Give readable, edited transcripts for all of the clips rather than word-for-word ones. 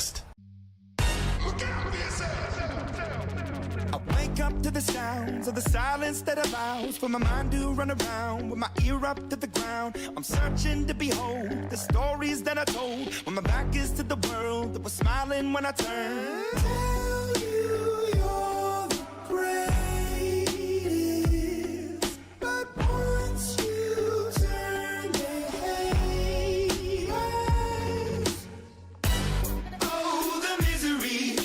best. I wake up to the sounds of the silence that allows for my mind to run around with my ear up to the ground. I'm searching to behold the stories that I told when my back is to the world that was smiling when I turned. Tell you you're the greatest, but once you turn, they hate us. Oh, the misery.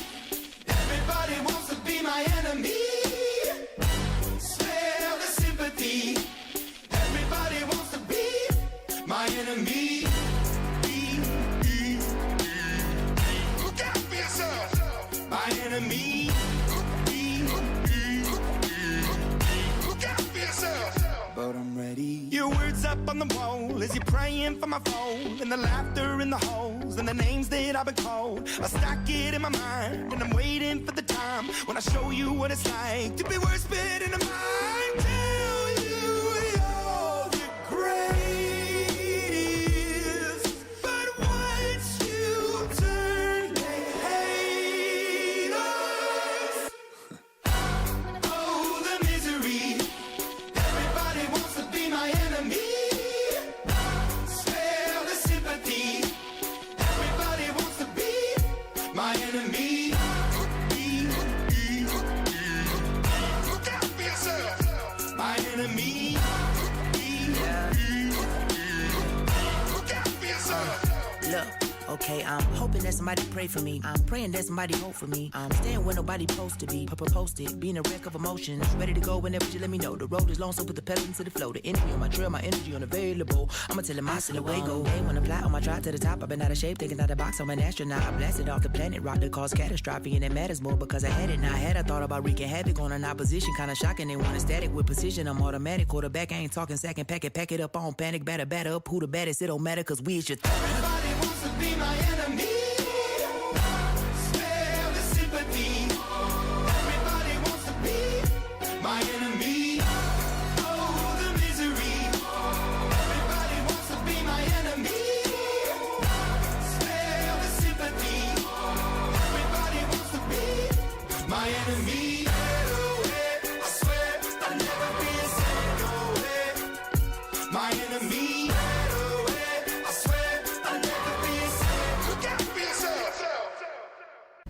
Everybody wants to be my enemy. Smell the sympathy. Everybody wants to be my enemy. Look out for yourself. My enemy. Look out for yourself. But I'm ready. Your words up on the wall as you're praying for my phone, and the laughter in the holes and the names that I've been called. I stack it in my mind and I'm waiting for the time when I show you what it's like to be worse fit in a mind. Tell you you're the greatest, but once you turn, they hate us. Oh, the misery. Everybody wants to be my enemy. Smell the sympathy. Everybody wants to be my enemy. Look out for yourself. My enemy. Look out for yourself. Look, okay, I'm hoping that somebody pray for me. I'm praying that somebody hope for me. I'm staying where nobody supposed to be. Posted, being a wreck of emotions. Ready to go whenever you let me know. The road is long, so put the pedal into the flow. The energy on my trail, my energy unavailable. I'ma tell him my silhouette go. Hey, when I fly on my drive to the top, I've been out of shape, thinking out the box. I'm an astronaut. I blasted off the planet, rock that caused catastrophe, and it matters more because I had it. Now I had a thought about wreaking havoc on an opposition, kinda shocking. They want a static with precision. I'm automatic, quarterback. I ain't talking second pack it up on panic, batter up. Who the baddest? It don't matter, cause we is your Everybody wants to be my enemy. Smell the sympathy. Everybody wants to be my enemy. Oh, the misery. Everybody wants to be my enemy. Smell the sympathy. Everybody wants to be my enemy. I swear I'll never be the same. No way. My enemy. I swear I'll never be the same. Look out for yourself.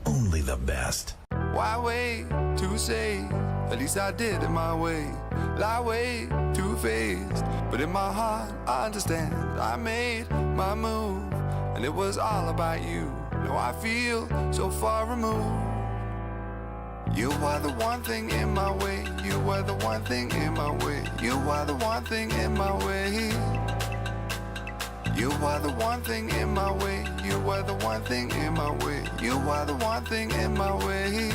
Only the best. Why wait to say? At least I did it my way. Lie way too faced, but in my heart I understand. I made my move, and it was all about you. Now I feel so far removed. You are the one thing in my way. You are the one thing in my way. You are the one thing in my way. You are the one thing in my way. You are the one thing in my way. You are the one thing in my way.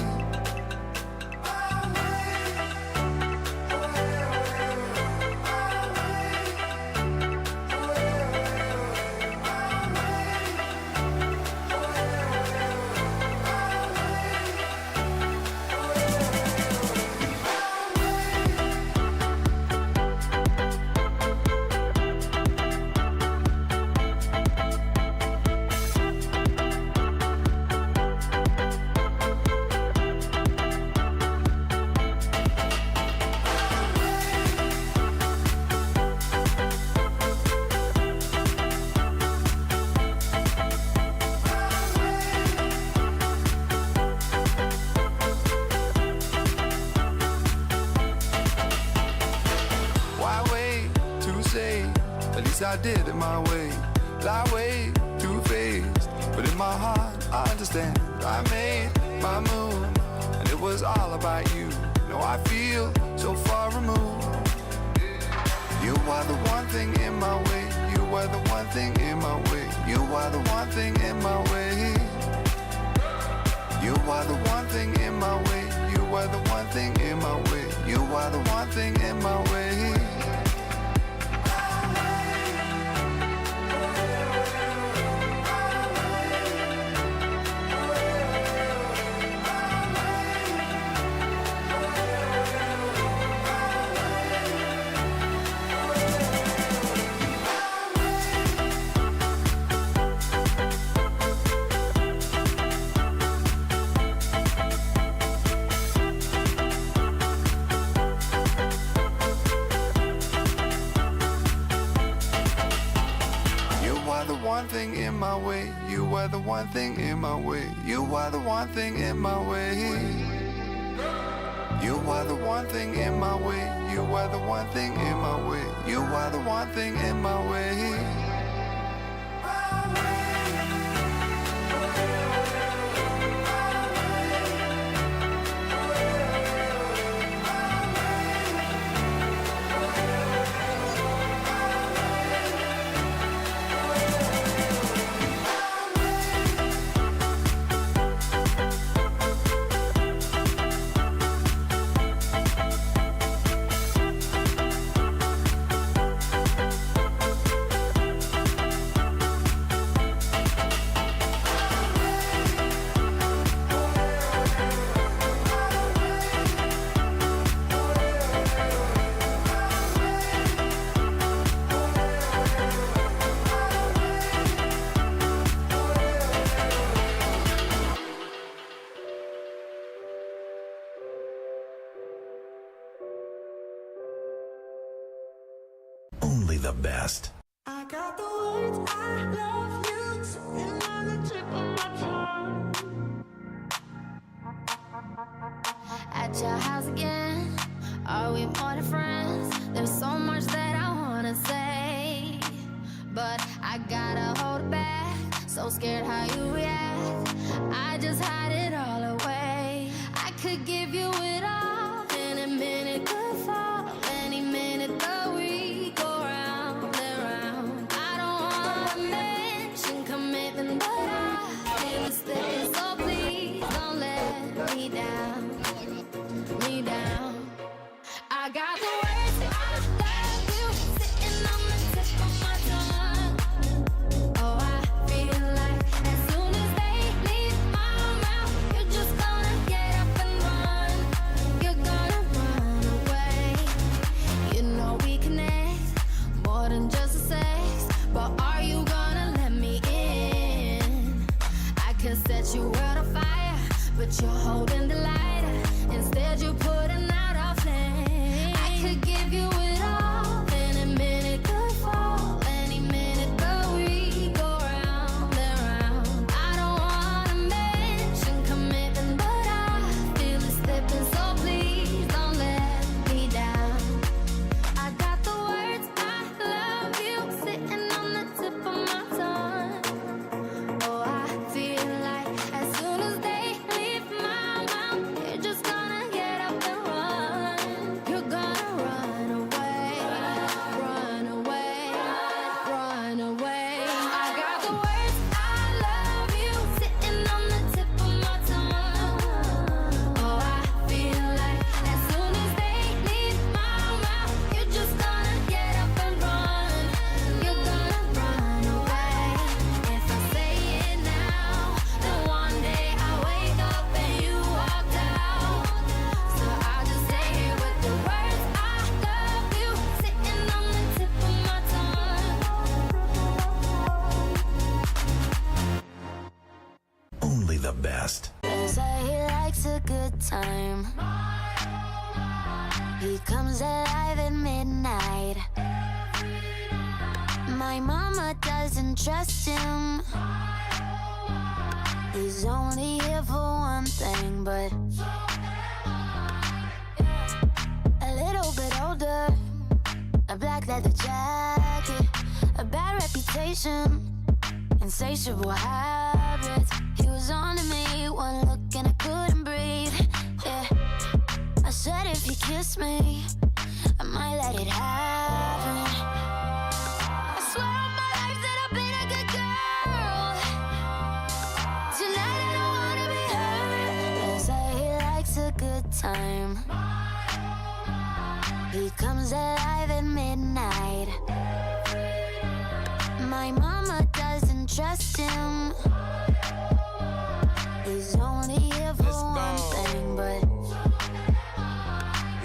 I did it my way. Lie way too faced, but in my heart I understand. I made my move, and it was all about you. Now I feel so far removed. You are the one thing in my way. You are the one thing in my way. You are the one thing in my way. You are the one thing in my way. You are the one thing in my way. You are the one thing in my way. one thing in my way. You were the one thing in my way. You were the one thing in my way. You were the one thing in my way. You were the one thing in my way. You were the one thing in my way. Only the best. I got the words I love you sitting on the tip of my tongue. At your house again, are we more than friends? There's so much that I wanna say, but I gotta hold it back. So scared how you react, I just hide it all away. I could give you it all, any minute could fall, any minute the week go round and round. I don't wanna mention commitment, but I feel it's there, so please don't let me down, me down. I got the words I love you sitting on the tip of my tongue. Oh, I feel like as soon as they leave my mouth, you're just gonna get up and run. You're gonna run away. You know we connect more than just a sex, but are you gonna let me in? I could set your world on fire, but you're holding the lighter. Instead you're putting out a flame. I could give you it all, any minute could fall, any minute the week go round and round. I don't wanna mention commitment, but I feel it slipping, so please don't let me down. I got the words I love you sitting on the tip of my tongue. Oh, I feel like as soon as they leave my mouth, you're just gonna get up and run. You're gonna run away, run away, run away. I got the words I love you sitting on the tip of my tongue. Oh, I feel like as soon as they leave my mouth, you're just gonna get up and run. You're gonna run away. If I say it now, then one day I wake up and you walked out. So I'll just say it with the words I love you sitting on the tip of my tongue. Only the best. They say he likes a good time. He comes alive at midnight. My mama doesn't trust him. He's only here for one thing, but a little bit older, a black leather jacket, a bad reputation, insatiable habits. He was on to me, one look and I couldn't breathe. Yeah, I said if you kiss me, I might let it happen. I swear on my life that I've been a good girl. Tonight I don't wanna be hurt. They say he likes a good time. He comes alive at midnight. My mama doesn't trust him. He's only here for one thing, but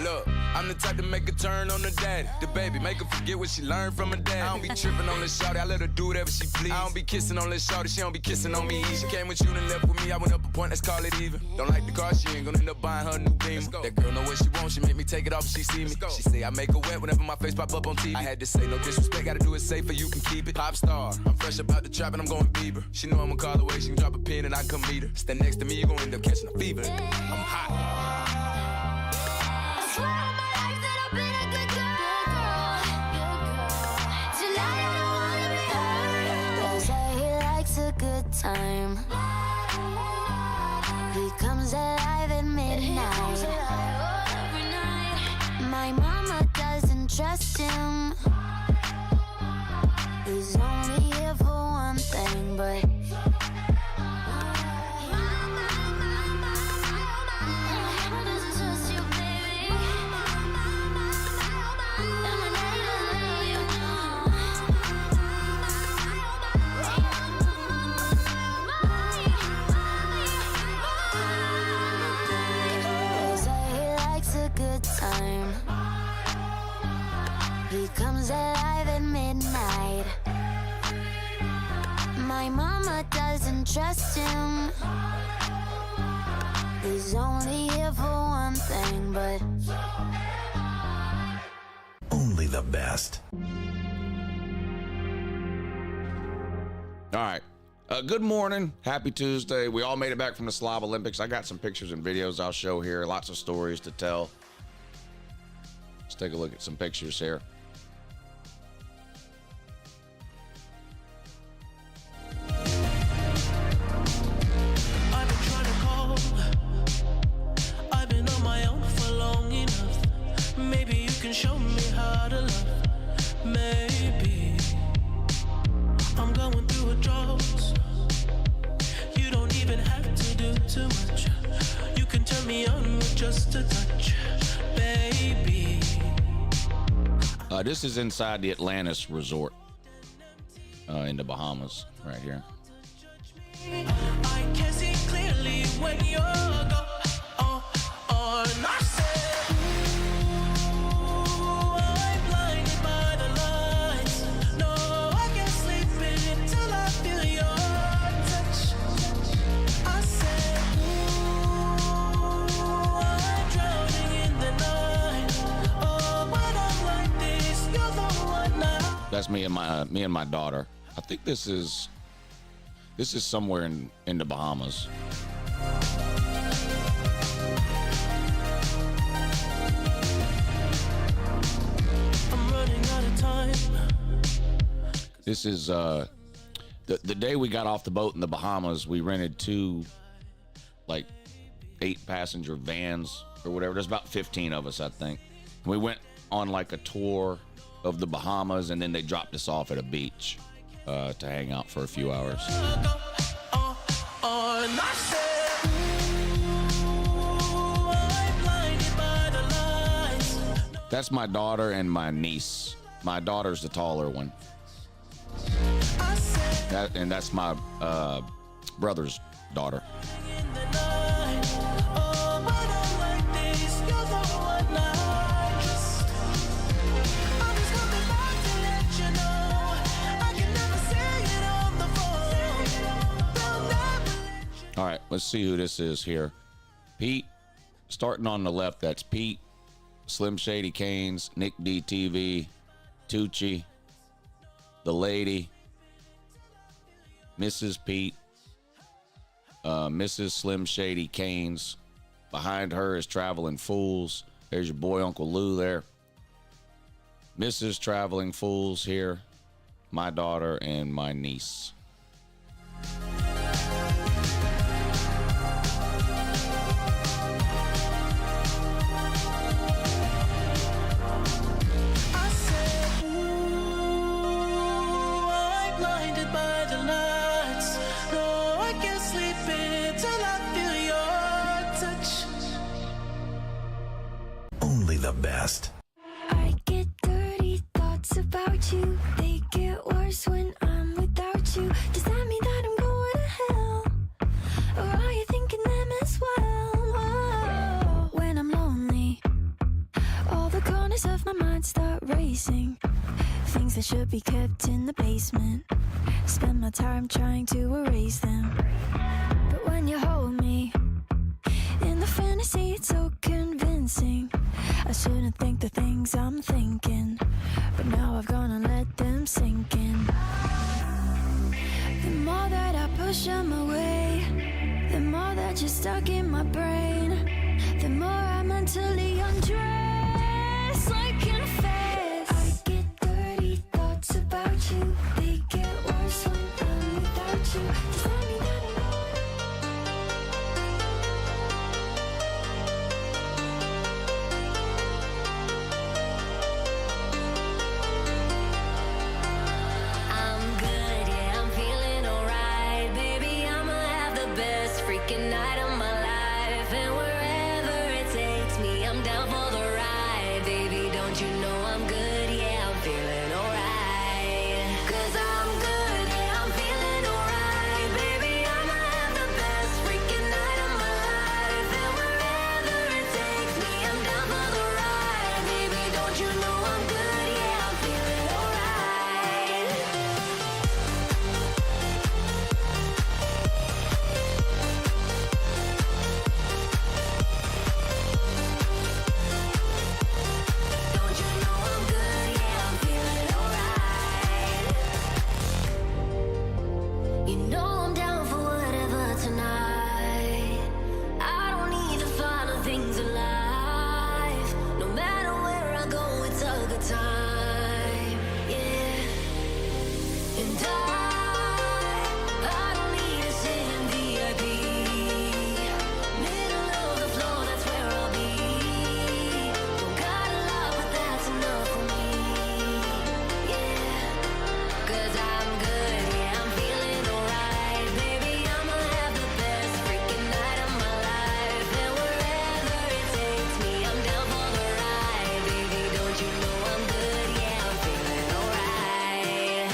Look, I'm the type to make a turn on the daddy. The baby, make her forget what she learned from her dad. I don't be tripping on this shawty, I let her do whatever she please. I don't be kissing on this shawty, she don't be kissing on me. She came with you and left with me, I went up a point, let's call it even. Don't like the car, she ain't gonna end up buying her a new Beamer. That girl know what she wants, she make me take it off if she see me. She say I make her wet whenever my face pop up on TV. I had to say no disrespect, gotta do it safer, you can keep it. Pop star, I'm fresh about the trap and I'm going Bieber. She know I'ma call away, she can drop a pin and I come meet her. Stand next to me, you gon' end up catching a fever. I'm hot. Time. He comes alive at midnight. My mama doesn't trust him. He's only here for one thing, but time. He comes alive at midnight. My mama doesn't trust him. He's only here for one thing, but Only the best. All right. Good morning. Happy Tuesday. We all made it back from the Slob Olympics. I got some pictures and videos I'll show here. Lots of stories to tell. Let's take a look at some pictures here. I've been trying to call. I've been on my own for long enough. Maybe you can show me how to love. Maybe I'm going through a drought. You don't even have to do too much. You can turn me on with just a touch, baby. This is inside the Atlantis Resort in the Bahamas, right here. I can see clearly when you're gone. I said, ooh, I'm blinded by the lights. No, I can't sleep until I feel your touch. I said, ooh, I'm drowning in the night. Oh, when I'm like this, you're the one now. That's me and my daughter. I think this is somewhere in the Bahamas. I'm running out of time. This is the day we got off the boat in the Bahamas. We rented two, like, 8-passenger vans or whatever. There's about 15 of us, I think. We went on like a tour of the Bahamas, and then they dropped us off at a beach to hang out for a few hours. That's my daughter and my niece. My daughter's the taller one. And that's my brother's daughter. All right, let's see who this is here. Peete, starting on the left, that's Peete, Slim Shady Canes, Nick DTV, Tucci, the lady, Mrs. Peete, Mrs. Slim Shady Canes. Behind her is Traveling Fools. There's your boy Uncle Lou there. Mrs. Traveling Fools here, my daughter and my niece. The best. I get dirty thoughts about you. They get worse when I'm without you. Does that mean that I'm going to hell? Or are you thinking them as well? Oh, when I'm lonely, all the colors of my mind start racing. Things that should be kept in the basement. Spend my time trying to erase them. But when you hold me in the fantasy, it's so convincing. I shouldn't think the things I'm thinking, but now I've gone and let them sink in. The more that I push them away, the more that you're stuck in my brain, the more I mentally undress like in a phase. I get dirty thoughts about you. They get worse when I'm without you. Does that mean that I'm good, yeah, I'm feeling alright. Baby, I'ma have the best freaking night of my life. And wherever it takes me, I'm down for the ride. Baby, don't you know I'm good, yeah, I'm feeling alright. 'Cause I'm good, yeah, I'm feeling alright. Baby, I'ma have the best freaking night of my life. And wherever it takes me, I'm down for the ride. Baby, don't you know I'm good, yeah, I'm feeling alright. Don't you know I'm good, yeah, I'm feeling alright. You know I'm down for whatever tonight. I don't need the final things in life. No matter where I go, it's a good time, yeah. And I don't need to sit in VIP. Middle of the floor, that's where I'll be. Don't got a lot, but that's enough for me, yeah. 'Cause I'm good, yeah, I'm feeling alright. Baby, I'ma have the best freaking night of my life. And wherever it takes me, I'm down for the ride. Baby, don't you know I'm good, yeah, I'm feeling alright.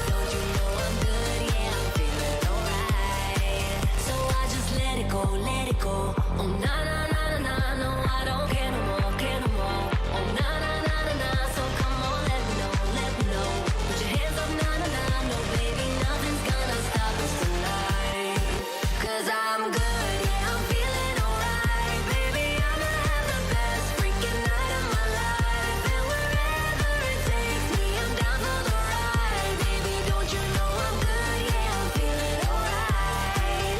Don't you know I'm good, yeah, I'm feeling alright. So I just let it go, let it go. Oh na na na na na, no, I don't care no more, care no more. Oh na na na na na, so come on, let me know, let me know. Put your hands up, na na na, no baby, nothing's gonna stop us tonight. 'Cause I'm good, yeah, I'm feeling alright. Baby, I'ma have the best freaking night of my life. And wherever it takes me, I'm down for the ride. Baby, don't you know I'm good, yeah, I'm feeling alright.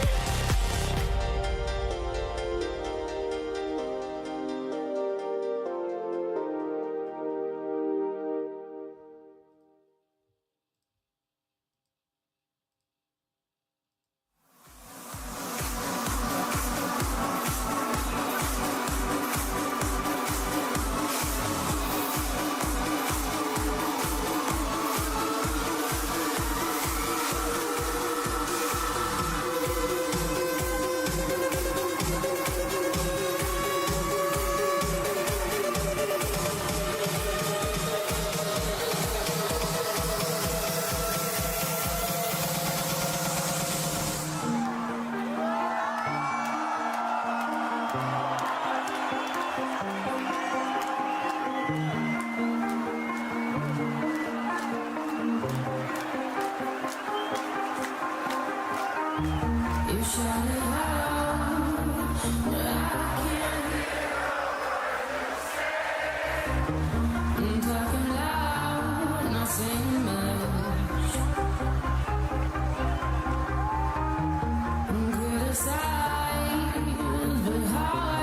You shout it out, but I can't hear I'm talking loud, not saying much. I'm criticized, but how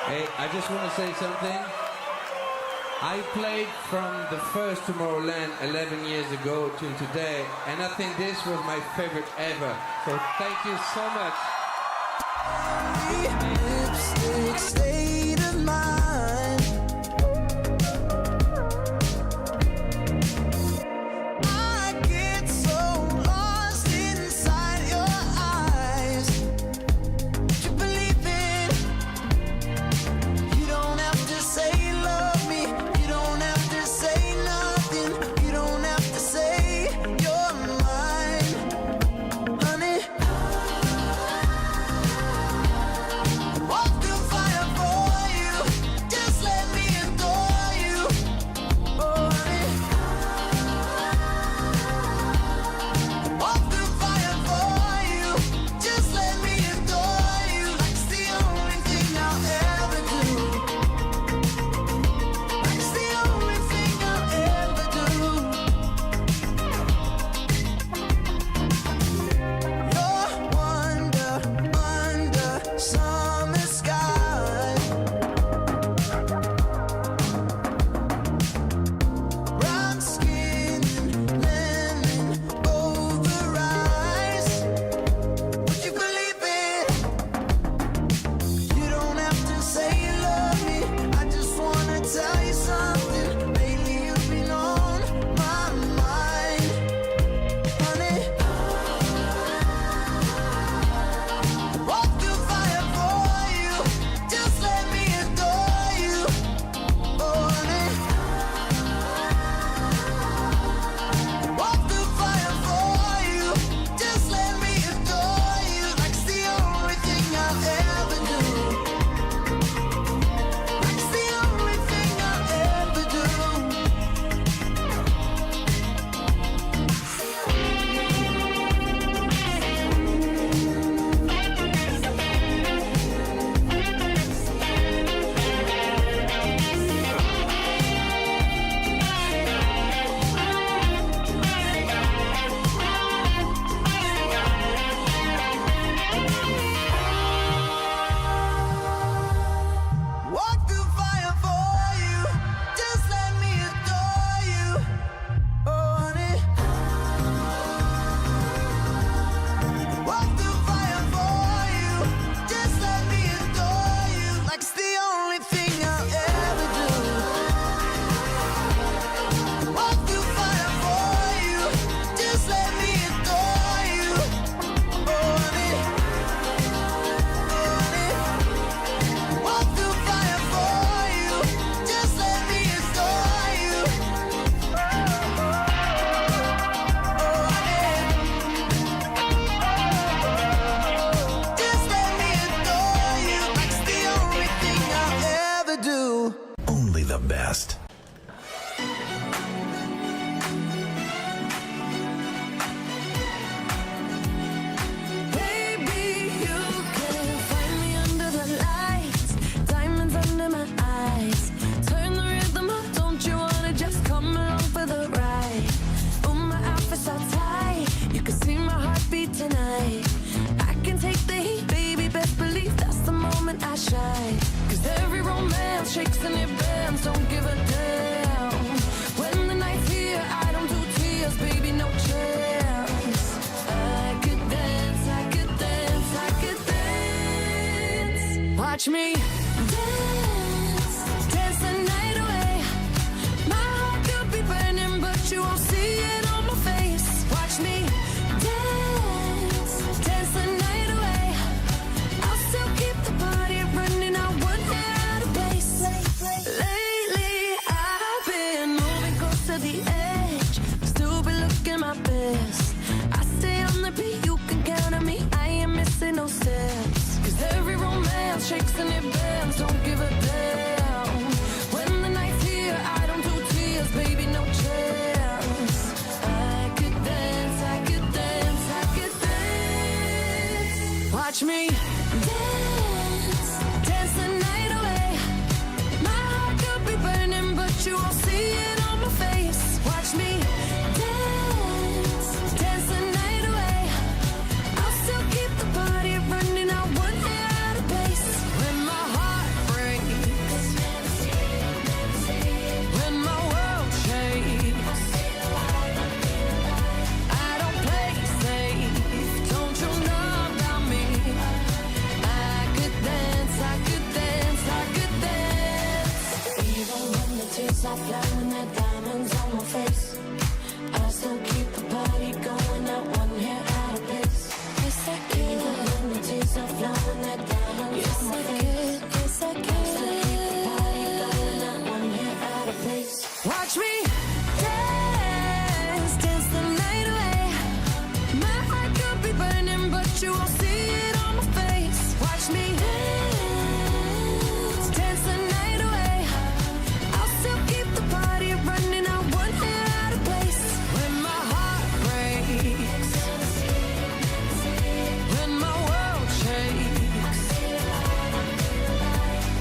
Hey, I just want to say something. I played from the first Tomorrowland 11 years ago till today, and I think this was my favorite ever. So thank you so much. Lipstick state of mind. I get so lost inside your eyes. You believe it. You don't have to say love me. You don't have to say nothing. You don't have to say you're mine, honey. do. Only the best. Baby, you can find me under the lights, diamonds under my eyes. Turn the rhythm up, don't you wanna just come along for the ride? Oh, my outfit's so tight, you can see my heartbeat tonight. I can take the heat, baby, best believe that's the moment I shine. Cause every romance shakes and it bends, don't give a damn. When the night's here, I don't do tears, baby, no chance. I could dance, I could dance, I could dance. Watch me dance, dance the night away. My heart could be burning, but you won't see it on my face. Watch me dance, dance the night away. I'll still keep the party running, I won't out of place. Lately, I've been moving close to the edge, still be looking my best. I stay on the beat, you can count on me, I ain't missing no steps. Cause every romance shakes and it bends, don't give a damn. When the night's here, I don't do tears, baby, no chance. I could dance, I could dance, I could dance. Watch me dance, dance the night away. My heart could be burning, but you won't see it on my face. Watch me dance, dance the night away. I'll still keep the party running, I won't out of place. When my heart breaks, when my world shakes, I don't play safe, don't you know about me? I could dance, I could dance, I could dance. Even when the tears are flowing, the diamonds on my face, I still keep the party going, not one hair out of place. Yes, I can. Even when the tears are flowing, the diamonds on my face, yes, I can. Still keep the party going, not one hair out of place. Watch me dance, dance the night away. My heart could be burning, but you won't see it on my face. Watch me dance, dance the night away. I'll still keep the party running, I won't out of place. When my heart breaks, when my world shakes,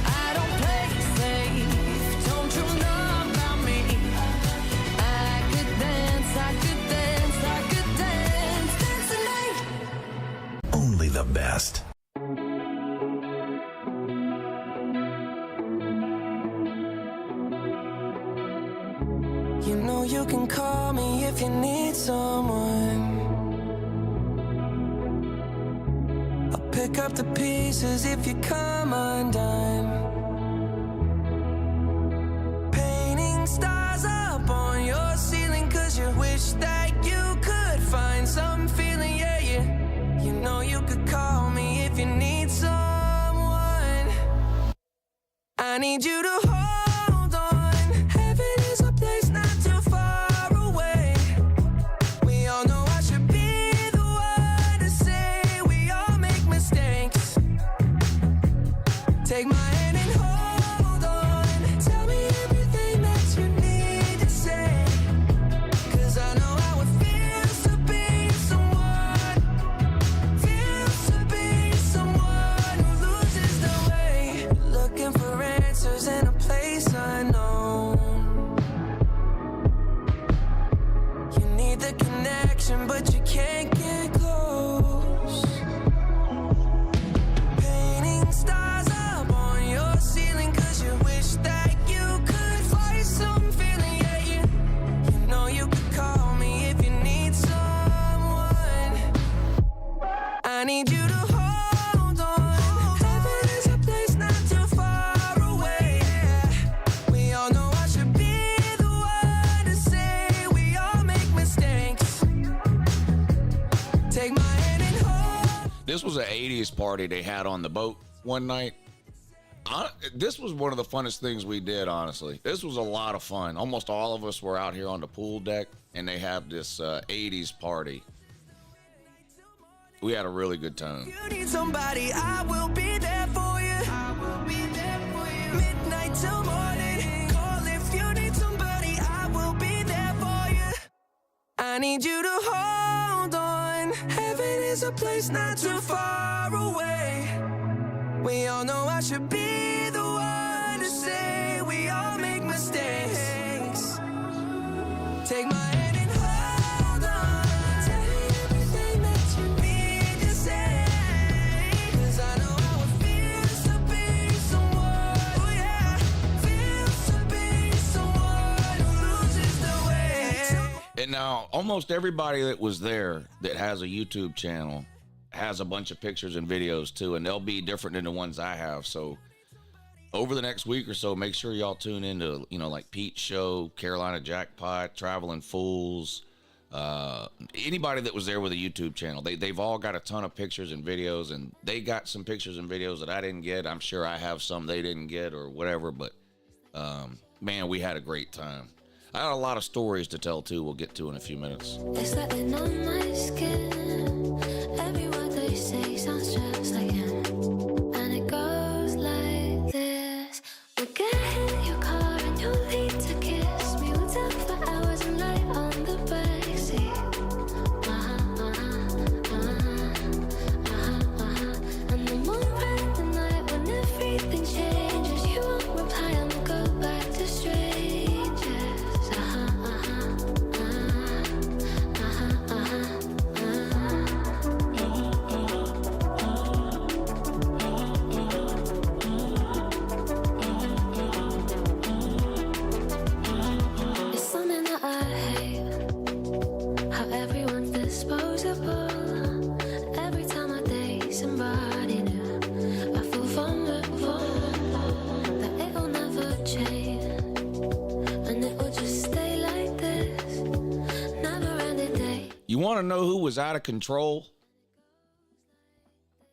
I don't play safe, don't you know about me? I could dance, I could dance, I could dance, dance the night. Only the best. You know you can call me if you need someone. I'll pick up the pieces if you come undone. Painting stars up on your ceiling, cause you wish that you could find some feeling, yeah, yeah. You know you could call me if you need someone. I need you to hold on. Heaven is a place not too far away. We all know I should be the one to say we all make mistakes. Take my hand and hold on. Tell me everything that you need to say. Cause I know how it feels to be someone. Feels to be someone who loses the way. Looking for answers in a place unknown. You need the connection, but you can't get close. Painting stars up on your ceiling, cause you wish that you could find some feeling, yeah, yeah. You know you could call me if you need someone. I need you to hold on. Heaven is a place not too far away. We all know I should be the one to say we all make mistakes. Take my hand and hold. This was an 80s party they had on the boat one night. This was one of the funnest things we did, honestly. This was a lot of fun. Almost all of us were out here on the pool deck, and they have this 80s party. We had a really good time. You need somebody, I will be there for you. I will be there for you. Midnight till morning. Call if you need somebody, I will be there for you. I need you to hold on. Heaven is a place not too far away. We all know I should be the one to say we all make mistakes. Take my hand and hold on. Tell me everything that you need to say. 'Cause I know how it feels to be someone, oh yeah, feels to be someone who loses the way. And now almost everybody that was there that has a YouTube channel has a bunch of pictures and videos too, and they'll be different than the ones I have. So over the next week or so, make sure y'all tune into, you know, like Pete's show, Carolina Jackpot, Traveling Fools, anybody that was there with a YouTube channel. They've all got a ton of pictures and videos, and they got some pictures and videos that I didn't get. I'm sure I have some they didn't get or whatever, but man, we had a great time. I got a lot of stories to tell too. We'll get to in a few minutes. It's letting on my skin. Every word they say sounds just like him. And it goes like this. We get in your car and you need to kiss me. We'll talk for hours and lie on the backseat. And the moon red the night when everything changes. You won't reply and we'll go back to strangers. It's something that I hate, how everyone's disposable. Every time I date somebody new, I feel vulnerable, that it'll never change, and it will just stay like this, never ending day. You want to know who was out of control?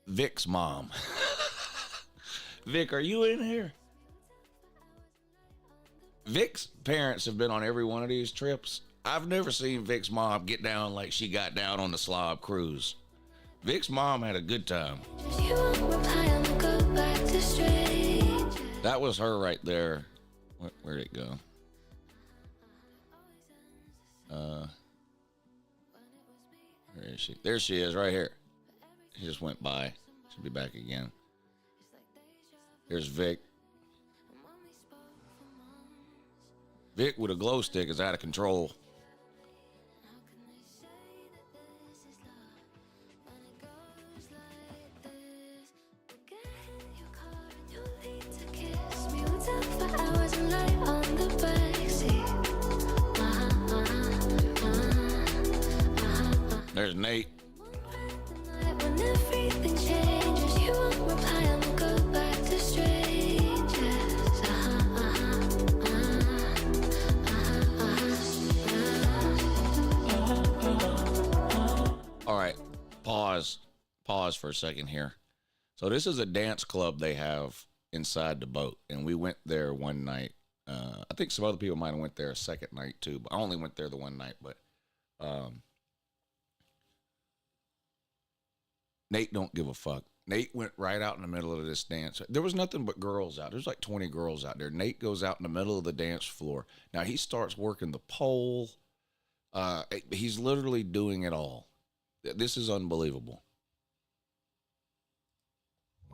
Vic's mom. Vic, are you in here? Vic's parents have been on every one of these trips. I've never seen Vic's mom get down like she got down on the Slob cruise. Vic's mom had a good time. You won't reply and we'll go back to strangers. That was her right there. Where'd it go? Where is she? There she is, right here. She just went by. She'll be back again. Here's Vic. Vic with a glow stick is out of control. There's Nate. When everything changes, you won't reply and we'll go back to strangers. All right, pause for a second here. So this is a dance club they have inside the boat, and we went there one night. I think some other people might have went there a second night too, but I only went there the one night. But Nate don't give a fuck. Nate went right out in the middle of this dance. There was nothing but girls out. There's like 20 girls out there. Nate goes out in the middle of the dance floor. Now he starts working the pole. He's literally doing it all. This is unbelievable.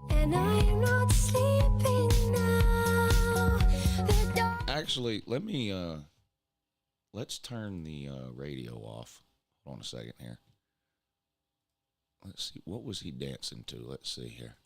And I'm not sleeping now. Actually, let's turn the radio off. Hold on a second here. Let's see, what was he dancing to? Let's see here.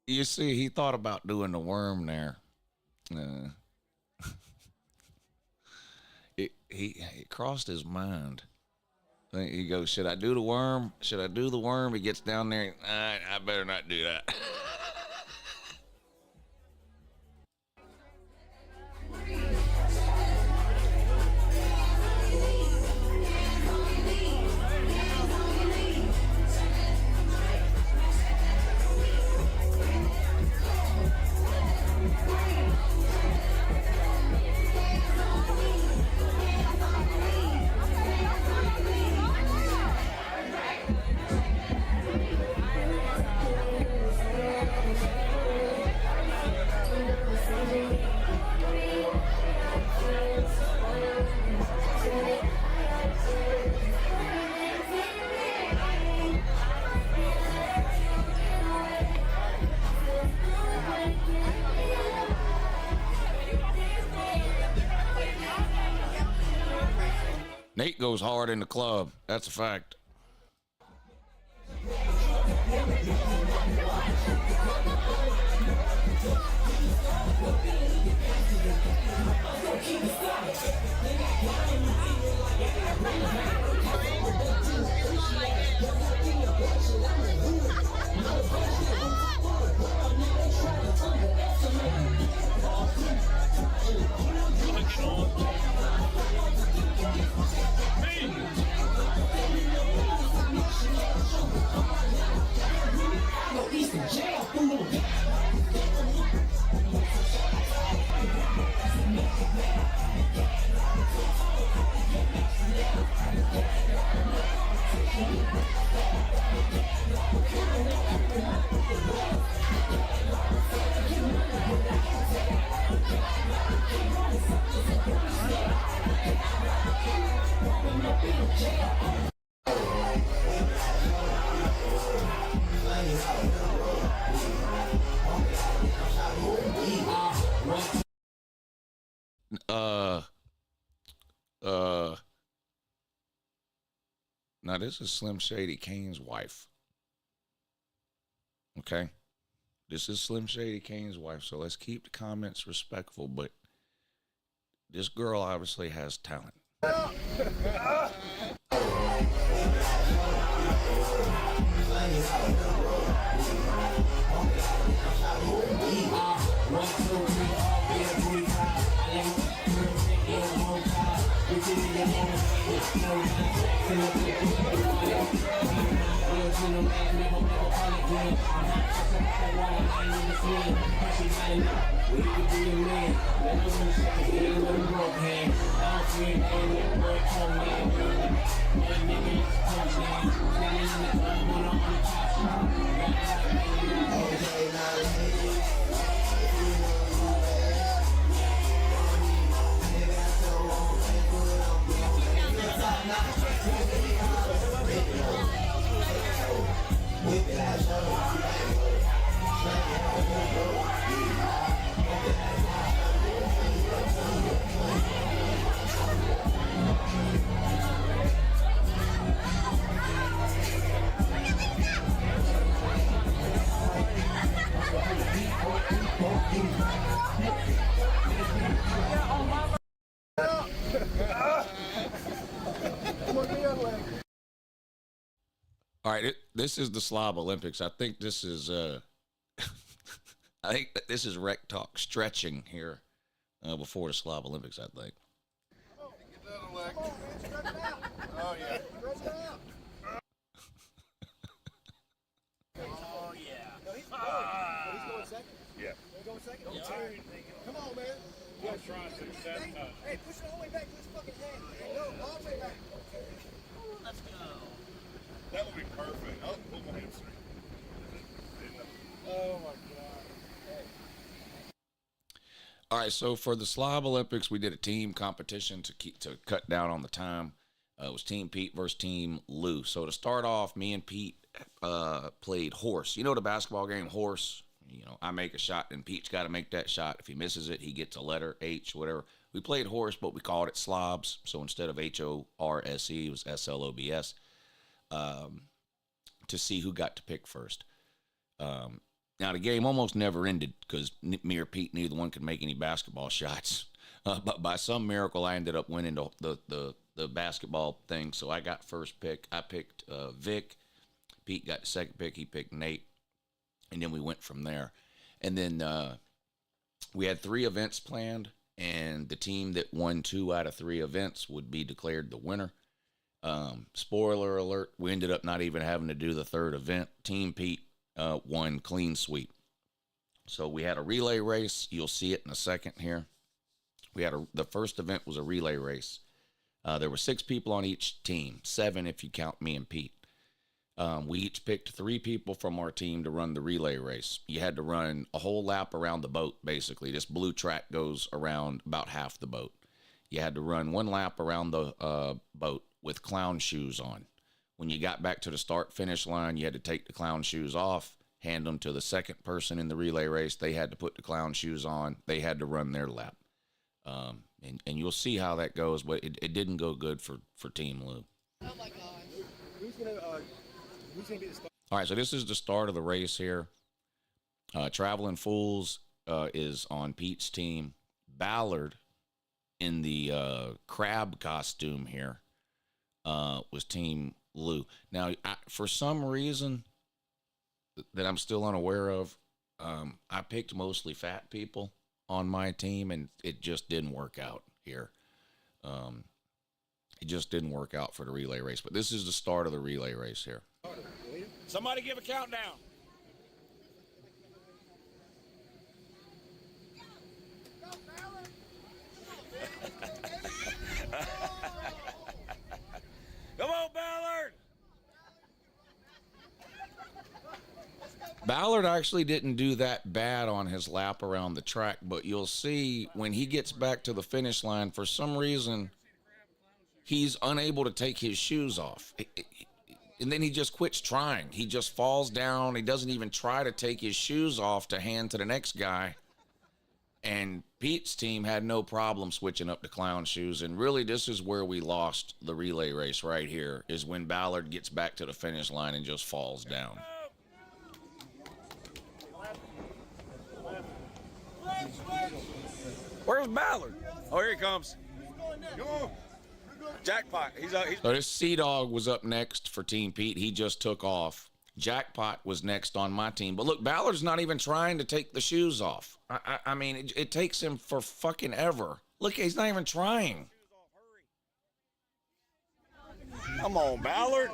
You see, he thought about doing the worm there. It crossed his mind. He goes, should I do the worm? Should I do the worm? He gets down there. I better not do that. Nate goes hard in the club. That's a fact. Now this is Slim Shady Kane's wife. Okay? This is Slim Shady Kane's wife, so let's keep the comments respectful, but this girl obviously has talent. All right, this is the Slob Olympics. I think this is I think that this is rec talk stretching here before the Slob Olympics, I think. Get the other leg. Oh yeah. Oh yeah. No, he's going second. Yeah. He's going second. Don't turn. Come on, man. I'm trying to. Hey, push it all the way back to his fucking hand. Go all the way back. Let's go. That would be perfect. I'll pull my hamstring. Oh my god. Hey. All right, so for the Slob Olympics, we did a team competition to cut down on the time. It was Team Pete versus Team Lou. So to start off, me and Pete played horse. You know the basketball game horse? You know, I make a shot, and Pete's got to make that shot. If he misses it, he gets a letter, H, whatever. We played horse, but we called it slobs. So instead of HORSE, it was SLOBS, to see who got to pick first. Now, the game almost never ended because me or Pete, neither one could make any basketball shots. But by some miracle, I ended up winning the basketball thing. So I got first pick. I picked Vic. Pete got the second pick. He picked Nate. And then we went from there. And then we had 3 events planned. And the team that won 2 out of 3 events would be declared the winner. Spoiler alert, we ended up not even having to do the 3rd event. Team Pete won clean sweep. So we had a relay race. You'll see it in a second here. We had the first event was a relay race. There were 6 people on each team, 7 if you count me and Pete. We each picked 3 people from our team to run the relay race. You had to run a whole lap around the boat, basically. This blue track goes around about half the boat. You had to run 1 lap around the boat with clown shoes on. When you got back to the start-finish line, you had to take the clown shoes off, hand them to the second person in the relay race. They had to put the clown shoes on. They had to run their lap. And you'll see how that goes, but it didn't go good for Team Lou. Oh my God. Who's gonna be the star? All right, so this is the start of the race here. Traveling Fools is on Pete's team. Ballard in the crab costume here was Team Lou. Now, for some reason that I'm still unaware of, I picked mostly fat people on my team, and it just didn't work out here. It just didn't work out for the relay race. But this is the start of the relay race here. Somebody give a countdown. Come on, Ballard! Ballard actually didn't do that bad on his lap around the track, but you'll see when he gets back to the finish line, for some reason, he's unable to take his shoes off. And then he just quits trying. He just falls down. He doesn't even try to take his shoes off to hand to the next guy. And Pete's team had no problem switching up to clown shoes. And really, this is where we lost the relay race right here, is when Ballard gets back to the finish line and just falls down. Where's Ballard? Oh, here he comes. Come on. Jackpot. So this Sea Dog was up next for Team Pete. He just took off. Jackpot was next on my team. But look, Ballard's not even trying to take the shoes off. I mean, it takes him for fucking ever. Look, he's not even trying. Come on, Ballard.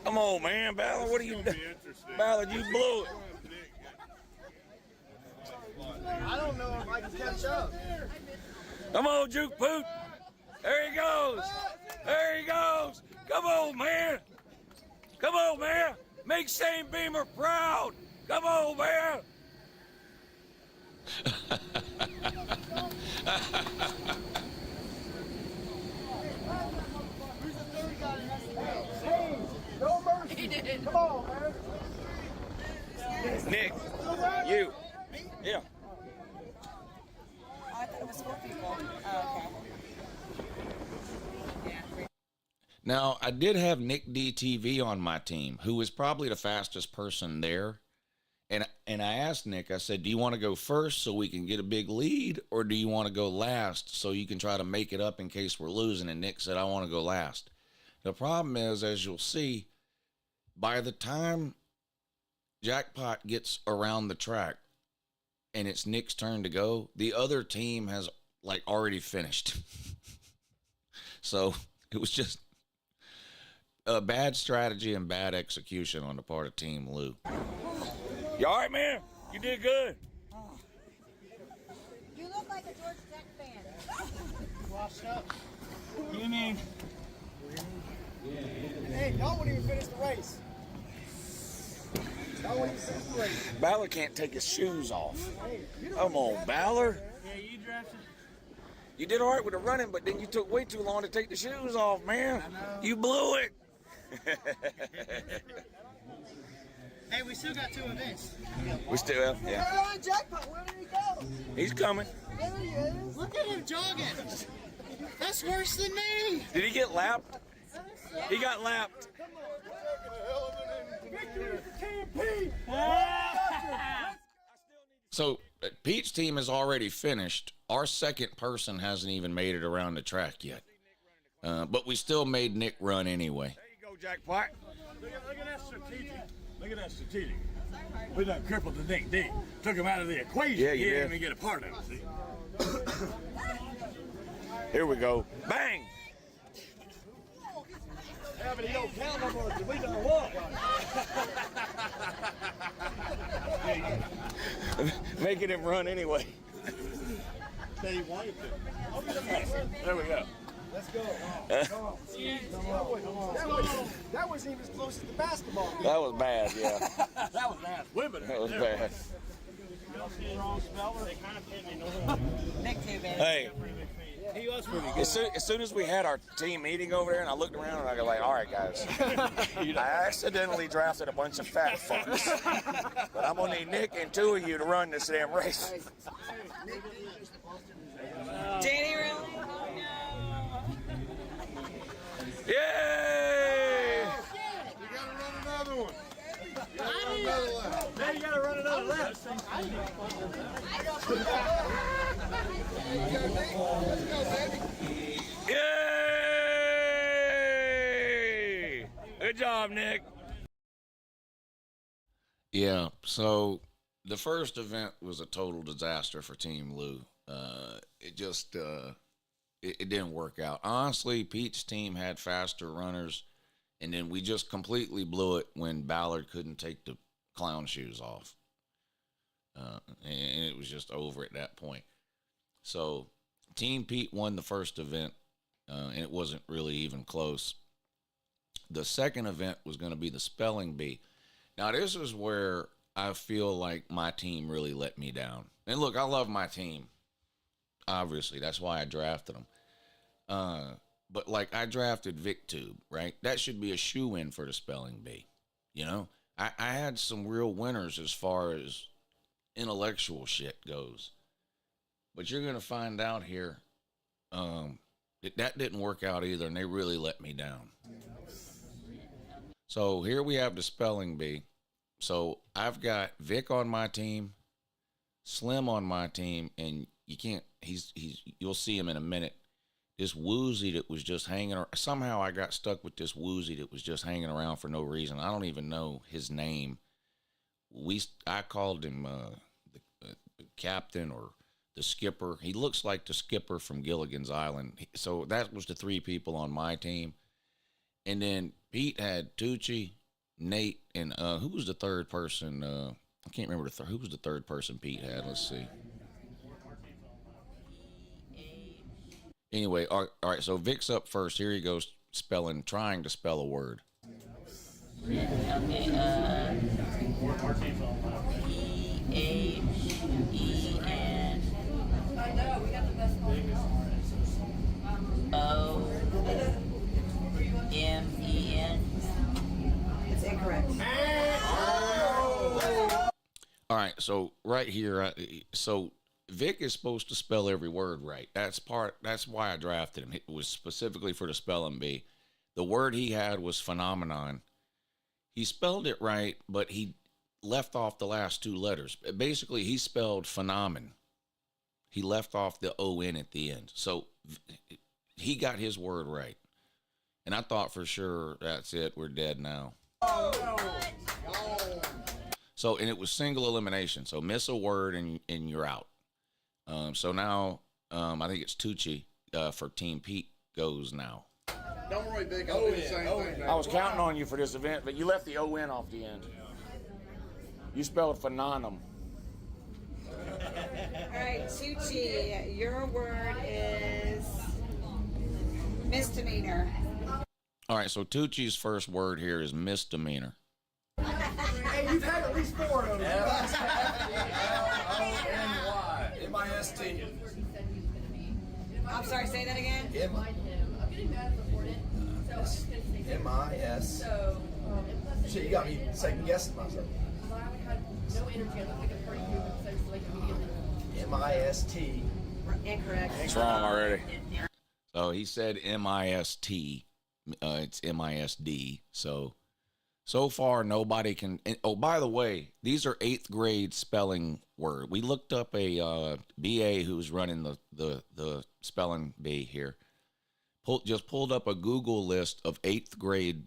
Come on, man. Ballard, what are you doing? Ballard, you blew it. I don't know if I can catch up. Come on, Juke Poot. There he goes. There he goes. Come on, man. Come on, man. Make Shane Beamer proud. Come on, man. No mercy. Come on, man. Nick, you. Yeah. Oh, I thought it was 4 people. Oh, okay. Now, I did have Nick DTV on my team, who was probably the fastest person there. And I asked Nick, I said, do you want to go first so we can get a big lead, or do you want to go last so you can try to make it up in case we're losing? And Nick said, I want to go last. The problem is, as you'll see, by the time Jackpot gets around the track and it's Nick's turn to go, the other team has like already finished. So it was just a bad strategy and bad execution on the part of Team Lou. You all right, man? You did good. You look like a Georgia Tech fan. Washed up. You mean? Hey, y'all wouldn't even finish the race. Y'all wouldn't even finish the race. Ballard can't take his shoes off. Come on, Ballard. Yeah, you drafted. You did all right with the running, but then you took way too long to take the shoes off, man. You blew it. Hey, we still got 2 events. We still have, yeah. Jackpot, where did he go? He's coming. There he is. Look at him jogging. That's worse than me. Did he get lapped? He got lapped. So Pete's team has already finished. Our second person hasn't even made it around the track yet. But we still made Nick run anyway. There you go, Jackpot. Look at that strategic. Look at that strategic. We done crippled the Nick D. Took him out of the equation. Yeah, you he didn't did. even get a part of it, see? Here we go. Bang! Yeah, but he don't count no more until we done walk. Making him run anyway. There we go. Let's go. That wasn't even as close as the basketball. That was bad, yeah. That was bad. Women. That was bad. Nick too, baby. Hey, He was pretty good. as soon as we had our team meeting over there, and I looked around and I go like, all right, guys, I accidentally drafted a bunch of fat fucks, but I'm gonna need Nick and two of you to run this damn race. Danny, really? Yay! You gotta run another one. You gotta run another lap. Now you gotta run another lap. Let's go, baby. Yay! Good job, Nick. Yeah, so the first event was a total disaster for Team Lou. It just it didn't work out. Honestly, Pete's team had faster runners, and then we just completely blew it when Ballard couldn't take the clown shoes off. And it was just over at that point. So Team Pete won the first event, and it wasn't really even close. The second event was going to be the spelling bee. Now, this is where I feel like my team really let me down. And look, I love my team. Obviously, that's why I drafted them. But like I drafted VicTube, right? That should be a shoe-in for the spelling bee. You know, I had some real winners as far as intellectual shit goes. But you're going to find out here that didn't work out either, and they really let me down. So here we have the spelling bee. So I've got Vic on my team, Slim on my team, and you can't, you'll see him in a minute. This woozy that was just hanging around. Somehow I got stuck with this woozy that was just hanging around for no reason. I don't even know his name. I called him the captain or the skipper. He looks like the skipper from Gilligan's Island. So that was the three people on my team. And then Pete had Tucci, Nate, and who was the third person? I can't remember who was the third person Pete had. Let's see. Anyway, all right, so Vic's up first. Here he goes trying to spell a word. Okay, P-H-E-N O-M-E-N. It's incorrect. All right, so right here, so Vic is supposed to spell every word right. That's why I drafted him. It was specifically for the spelling bee. The word he had was phenomenon. He spelled it right, but he left off the last two letters. Basically, he spelled phenomenon. He left off the O-N at the end. So he got his word right. And I thought for sure, that's it, we're dead now. So, and it was single elimination. So miss a word and you're out. So now, I think it's Tucci for Team Pete goes now. Don't worry, Vic. I'll do the same thing. I was counting on you for this event, but you left the O-N off the end. You spelled phenomenum. All right, Tucci, your word is misdemeanor. All right, so Tucci's first word here is misdemeanor. Hey, you've had at least 4 of them. L-O-N-Y. M-I-S-T. I'm sorry, say that again. M-I-S. Shit, you got me second guessing myself. M-I-S-T. Incorrect. It's wrong already. So he said M-I-S-T, It's MISD. So far, nobody can. Oh, by the way, these are 8th grade spelling word. We looked up a BA who's running the spelling bee here. Just pulled up a Google list of 8th grade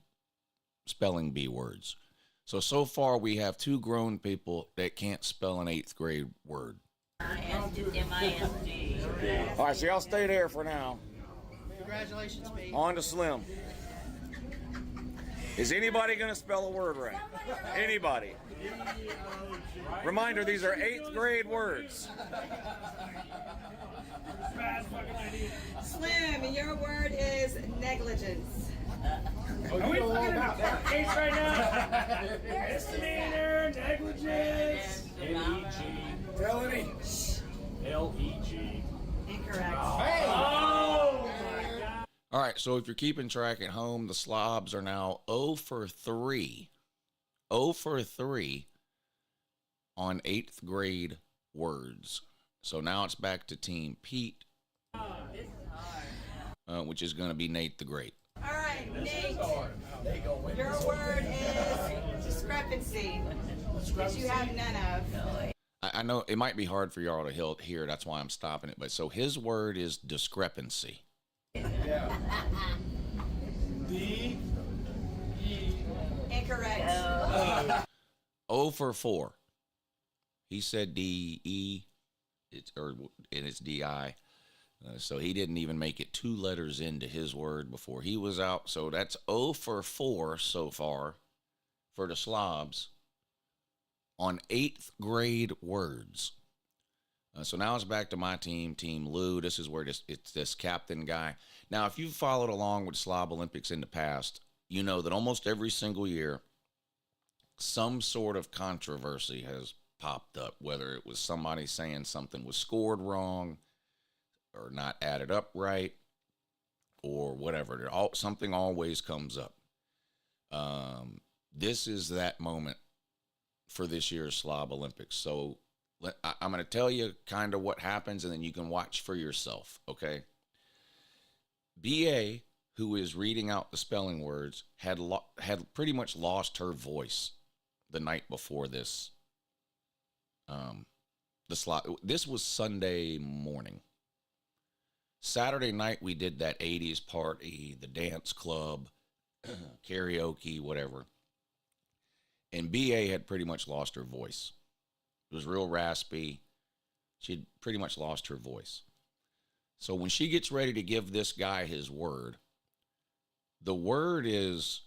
spelling bee words. So far, we have 2 grown people that can't spell an 8th grade word. MISD. All right, so y'all stay there for now. Congratulations, Peete. On to Slim. Is anybody going to spell a word right? Anybody? Reminder, these are 8th grade words. Slim, your word is negligence. Are we talking about that case right now? Misdemeanor, negligence. L-E-G. Felony. L-E-G. Incorrect. Oh! All right, so if you're keeping track at home, the Slobs are now 0 for 3. 0 for 3 on 8th grade words. So now it's back to Team Peete, which is going to be Nate the Great. All right, Nate, your word is discrepancy, which you have none of. I know it might be hard for y'all to hear. That's why I'm stopping it. But so his word is discrepancy. Yeah. D. E. Incorrect. 0 for 4. He said D-E, and it's D-I. So he didn't even make it 2 letters into his word before he was out. So that's 0 for 4 so far for the Slobs on 8th grade words. So now it's back to my team, Team Lou. This is where it's this captain guy. Now, if you've followed along with Slob Olympics in the past, you know that almost every single year, some sort of controversy has popped up, whether it was somebody saying something was scored wrong or not added up right or whatever. Something always comes up. This is that moment for this year's Slob Olympics. So I'm going to tell you kind of what happens, and then you can watch for yourself, okay? BA, who is reading out the spelling words, had pretty much lost her voice the night before this. This was Sunday morning. Saturday night, we did that 80s party, the dance club, karaoke, whatever. And BA had pretty much lost her voice. It was real raspy. She'd pretty much lost her voice. So when she gets ready to give this guy his word, the word is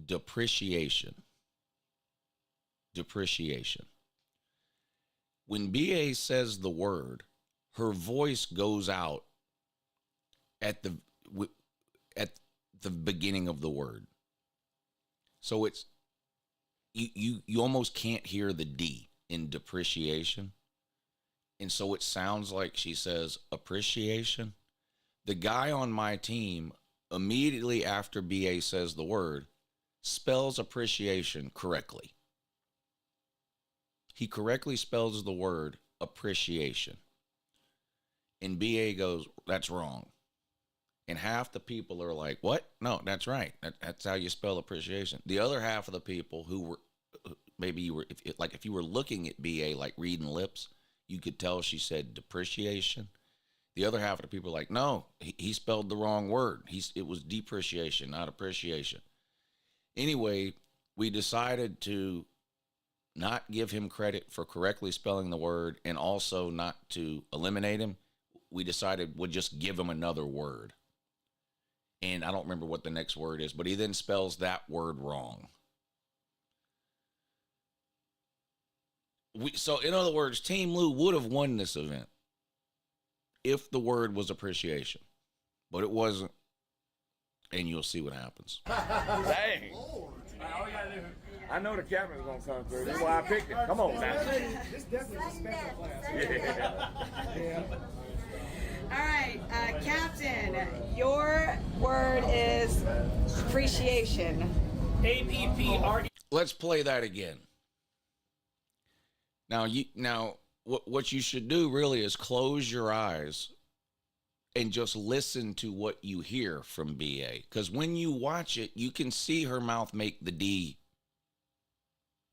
depreciation. Depreciation. When BA says the word, her voice goes out at the beginning of the word. So it's you almost can't hear the D in depreciation. And so it sounds like she says appreciation. The guy on my team, immediately after BA says the word, spells appreciation correctly. He correctly spells the word appreciation. And BA goes, that's wrong. And half the people are like, what? No, that's right. That's how you spell appreciation. The other half of the people who were, maybe you were, if you were looking at BA, like reading lips, you could tell she said depreciation. The other half of the people are like, no, he spelled the wrong word. It was depreciation, not appreciation. Anyway, we decided to not give him credit for correctly spelling the word and also not to eliminate him. We decided we'll just give him another word. And I don't remember what the next word is, but he then spells that word wrong. So in other words, Team Lou would have won this event if the word was appreciation, but it wasn't. And you'll see what happens. Dang. I know the camera's going to come through. That's why I picked it. Come on now. This definitely is a special class. Yeah. All right, Captain, your word is appreciation. APPRE. Let's play that again. Now what you should do really is close your eyes and just listen to what you hear from BA. Because when you watch it, you can see her mouth make the D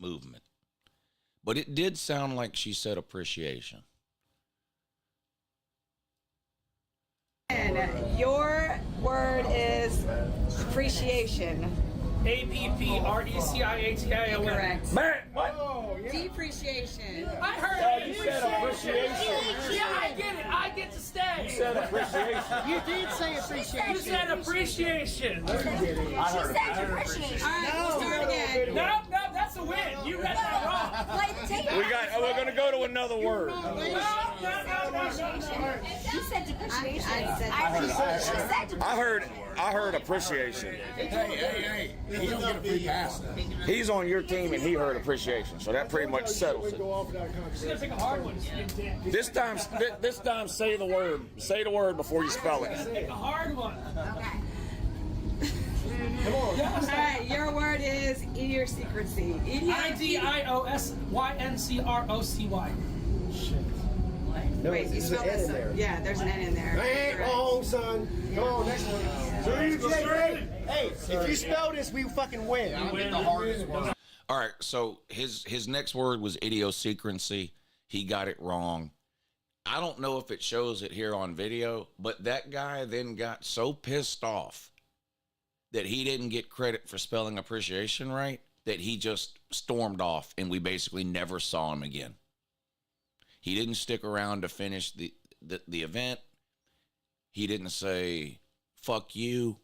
movement. But it did sound like she said appreciation. And your word is appreciation. APPRECIATION. Correct. Man, what? Depreciation. I heard you said appreciation. Yeah, I get it. I get to stay. You said appreciation. You did say appreciation. You said appreciation. I heard appreciation. All right, we'll start again. No, that's a win. You read that wrong. We're going to go to another word. You said depreciation. I heard appreciation. Hey. He don't get a free pass. He's on your team and he heard appreciation, so that pretty much settles it. It's gonna take a hard one. This time, say the word. Say the word before you spell it. Take a hard one. Okay. Come on. All right, your word is idiosyncrasy. IDIOSYNCROCY. Wait, you spelled this? Yeah, there's an N in there. Hey, wrong, son. Come on, next one. Hey, if you spell this, we fucking win. I'll get the hardest one. All right, so his next word was idiosyncrasy. He got it wrong. I don't know if it shows it here on video, but that guy then got so pissed off that he didn't get credit for spelling appreciation right that he just stormed off, and we basically never saw him again. He didn't stick around to finish the event. He didn't say, fuck you.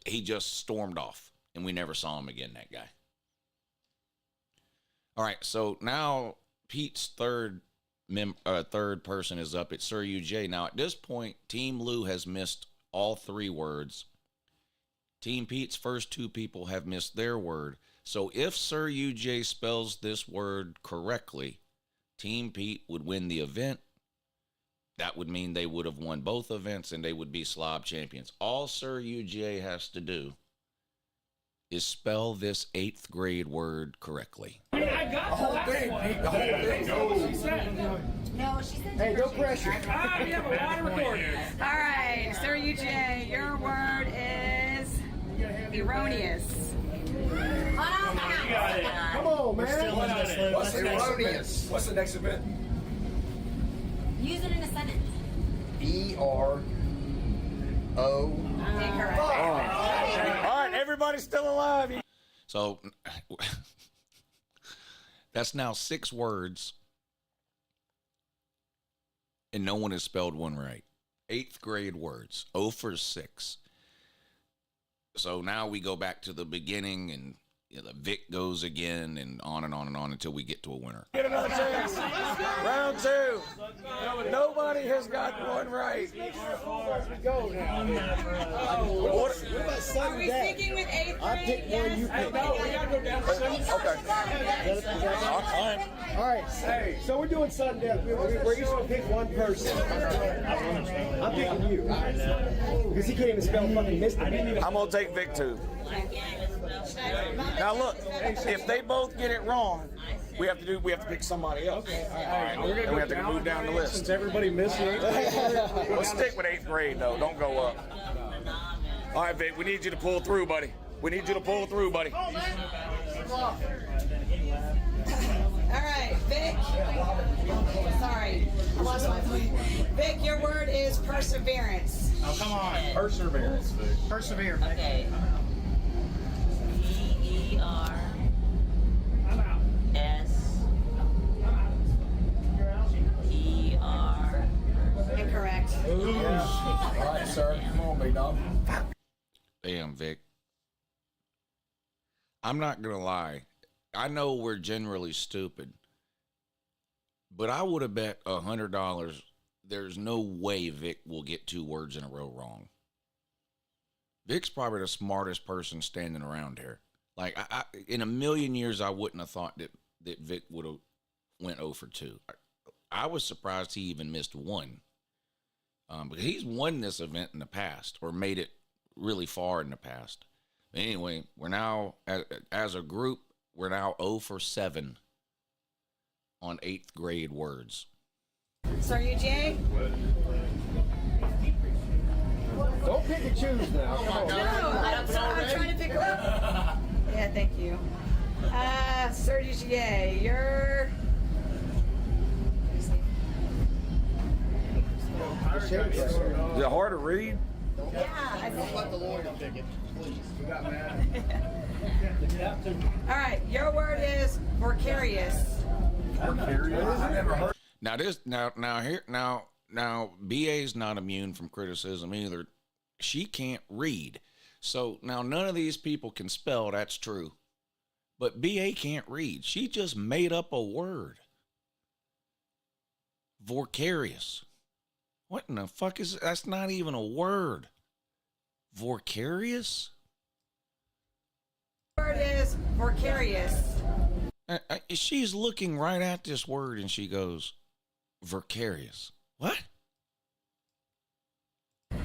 He just stormed off, and we never saw him again, that guy. All right, so now Pete's third person is up. It's Sir UJ. Now, at this point, Team Lou has missed all 3 words. Team Pete's first 2 people have missed their word. So if Sir UJ spells this word correctly, Team Pete would win the event. That would mean they would have won both events and they would be Slob champions. All Sir UJ has to do is spell this 8th grade word correctly. Hey, I got the whole thing. The whole thing. No, she said Hey, no pressure. We have a lot of recording. All right, Sir UJ, your word is erroneous. Come on, man. What's erroneous? What's the next event? Use it in a sentence. ERO. Incorrect. All right, everybody's still alive. So that's now 6 words, and no one has spelled one right. 8th grade words, 0 for 6. So now we go back to the beginning, and Vic goes again, and on until we get to a winner. Get another chance. Round 2. Nobody has got one right. Go now. What about sudden Are we death? sticking with 8th grade? I picked one, you picked one. We gotta go down to 7. Okay. All right. Hey, so we're doing sudden death. We're each going to pick one person. I'm picking you. Because he can't even spell fucking misdemeanor. I'm gonna take Vic too. Now look, if they both get it wrong, we have to pick somebody else. All right. We're And we have to move down the list. Since everybody missed it. We'll stick with 8th grade though. Don't go up. All right, Vic. We need you to pull through, buddy. We need you to pull through, buddy. All right, Vic. Sorry, I lost my point. Vic, your word is perseverance. Oh, come on. Perseverance. Persevere. Okay. PERSER. Incorrect. All right, sir. Come on, big dog. Damn, Vic. I'm not going to lie. I know we're generally stupid, but I would have bet $100 there's no way Vic will get 2 words in a row wrong. Vic's probably the smartest person standing around here. Like, I in a million years, I wouldn't have thought that Vic would have went 0 for 2. I was surprised he even missed 1. But he's won this event in the past, or made it really far in the past. But anyway, we're now, as a group, we're now 0 for 7 on 8th grade words. Sir UJ? Don't pick and choose now. Come on. No, I'm trying to pick one. Yeah, thank you. Serge, you're... Is it hard to read? Yeah. Don't let the lawyer pick it, please. You got mad. All right, your word is vicarious. Now BA's not immune from criticism either. She can't read. So now none of these people can spell, that's true. But BA can't read. She just made up a word. Vicarious. What in the fuck is that's not even a word. Vicarious? Word is vicarious. She's looking right at this word and she goes, vicarious. What? All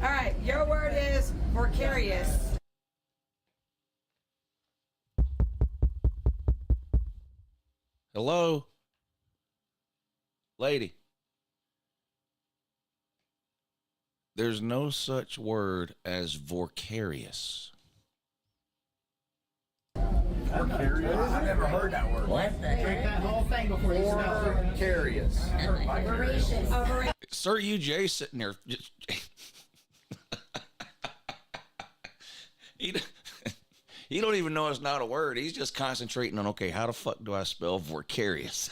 right, your word is vicarious. Hello? Lady. There's no such word as vicarious. I never heard that word. What? Drink that whole thing before you smell it. Vicarious. Voracious. Sir UJ sitting there. He don't even know it's not a word. He's just concentrating on, okay, how the fuck do I spell vicarious?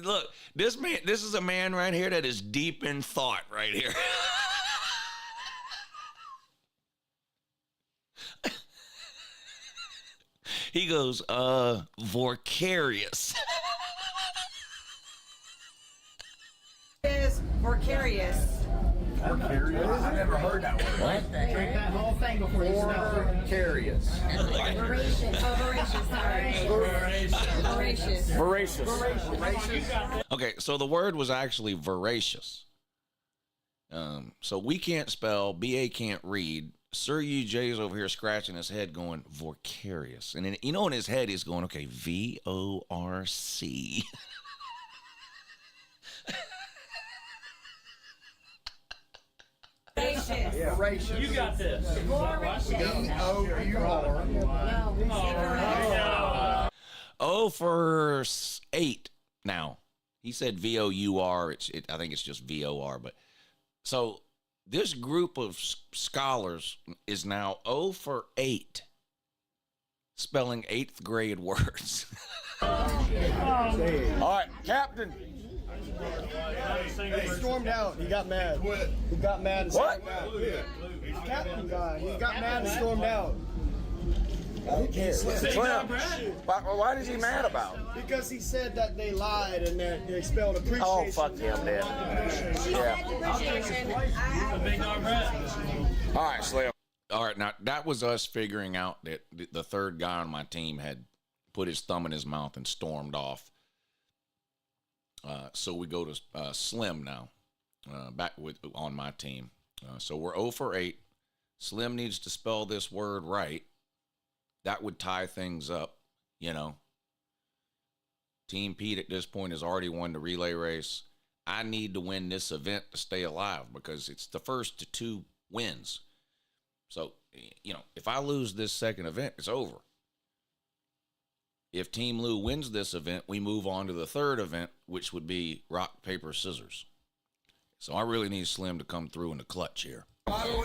Look, this is a man right here that is deep in thought right here. He goes, vicarious. Is vicarious. I never heard that word. What? Drink that whole thing before you smell it. Vicarious. Voracious. Voracious. Okay, so the word was actually voracious. So we can't spell, BA can't read. Sir UJ's over here scratching his head going, vicarious. And then, you know, in his head he's going, okay, VORC. Yeah, voracious. You got this. VOUR. Oh, for 8 now. He said VOUR. I think it's just VOR. But so this group of scholars is now 0 for 8 spelling 8th grade words. All right, Captain. He stormed out. He got mad. He got mad and What? stormed out. Captain guy. He got mad and stormed out. Who cares? Slim. Why is he mad about? Because he said that they lied and that they spelled appreciation. Oh, fuck him, then. Yeah. All right, Slim. All right, now that was us figuring out that the third guy on my team had put his thumb in his mouth and stormed off. So we go to Slim now, back on my team. So we're 0 for 8. Slim needs to spell this word right. That would tie things up, you know. Team Pete at this point has already won the relay race. I need to win this event to stay alive because it's the first to 2 wins. So, you know, if I lose this second event, it's over. If Team Lou wins this event, we move on to the third event, which would be rock, paper, scissors. So I really need Slim to come through in the clutch here.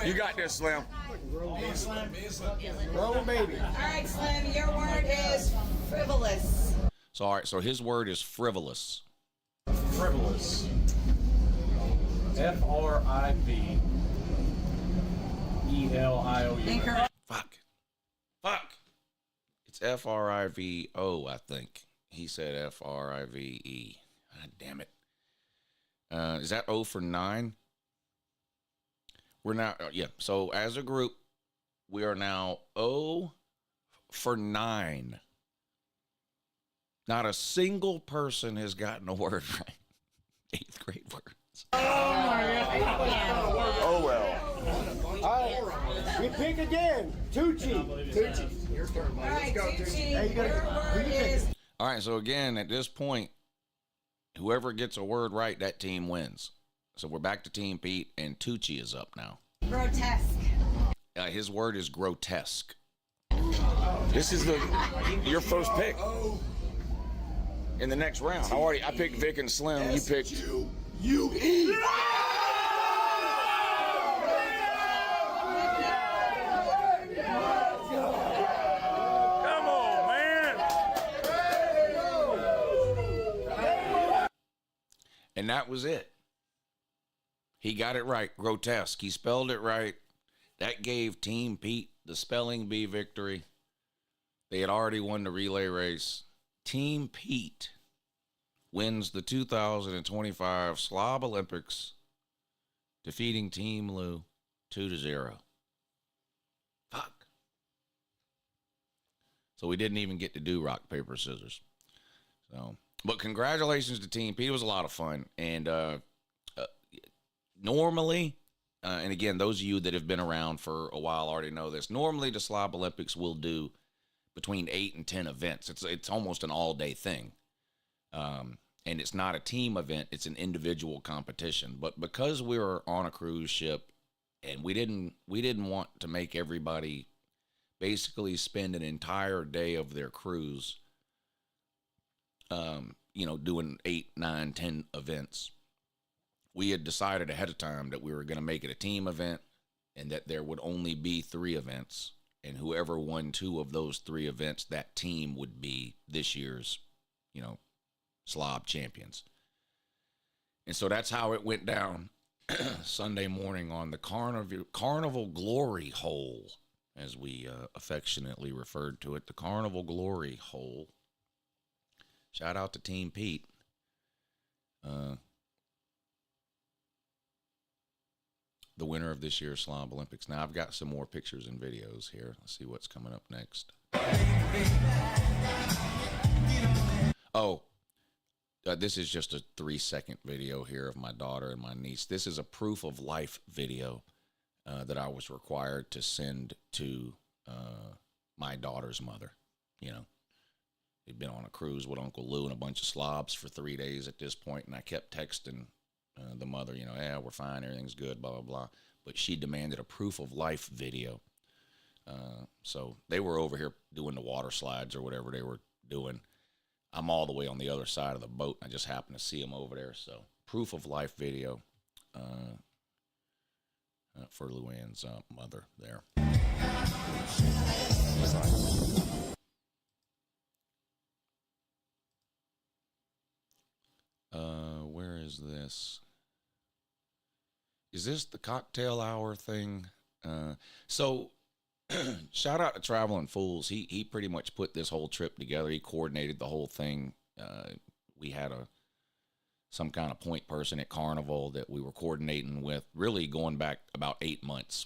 You got this, Slim. Roll, baby. All right, Slim, your word is frivolous. So, all right, so his word is frivolous. Frivolous. FRIVELIOU. Incorrect. Fuck. It's FRIVO, I think. He said FRIVE. God damn it. Is that 0 for 9? We're now, yeah. So as a group, we are now 0 for 9. Not a single person has gotten a word right. 8th grade words. Oh, well. All right. We Pick again. Tucci. Tucci, your turn, buddy. All Let's right, go, Tucci, Tucci. Hey, you gotta- your word is All right, so again, at this point, whoever gets a word right, that team wins. So we're back to Team Pete, and Tucci is up now. grotesque. His word is grotesque. This is your first pick in the next round. I picked Vic and Slim. You picked S-U-U-E. Come on, man. And that was it. He got it right. Grotesque. He spelled it right. That gave Team Pete the spelling bee victory. They had already won the relay race. Team Pete wins the 2025 Slob Olympics, defeating Team Lou 2-0. Fuck. So we didn't even get to do rock, paper, scissors. So, but congratulations to Team Pete. It was a lot of fun. And normally, and again, those of you that have been around for a while already know this. Normally, the Slob Olympics will do between 8 and 10 events. It's almost an all-day thing. And it's not a team event, it's an individual competition. But because we were on a cruise ship and we didn't want to make everybody basically spend an entire day of their cruise doing 8, 9, 10 events. We had decided ahead of time that we were going to make it a team event and that there would only be 3 events. And whoever won 2 of those 3 events, that team would be this year's, Slob champions. And so that's how it went down Sunday morning on the Carnival Glory Hole, as we affectionately referred to it, the Carnival Glory Hole. Shout out to Team Pete. The winner of this year's Slob Olympics. Now, I've got some more pictures and videos here. Let's see what's coming up next. Oh, this is just a 3-second video here of my daughter and my niece. This is a proof of life video that I was required to send to my daughter's mother. They'd been on a cruise with Uncle Lou and a bunch of slobs for 3 days at this point, and I kept texting the mother, yeah, we're fine, everything's good, blah, blah, blah. But she demanded a proof of life video. So they were over here doing the water slides or whatever they were doing. I'm all the way on the other side of the boat, and I just happened to see them over there. So proof of life video for Luann's mother there. Where is this? Is this the cocktail hour thing? So shout out to Traveling Fools. He pretty much put this whole trip together. He coordinated the whole thing. We had some kind of point person at Carnival that we were coordinating with, really going back about 8 months.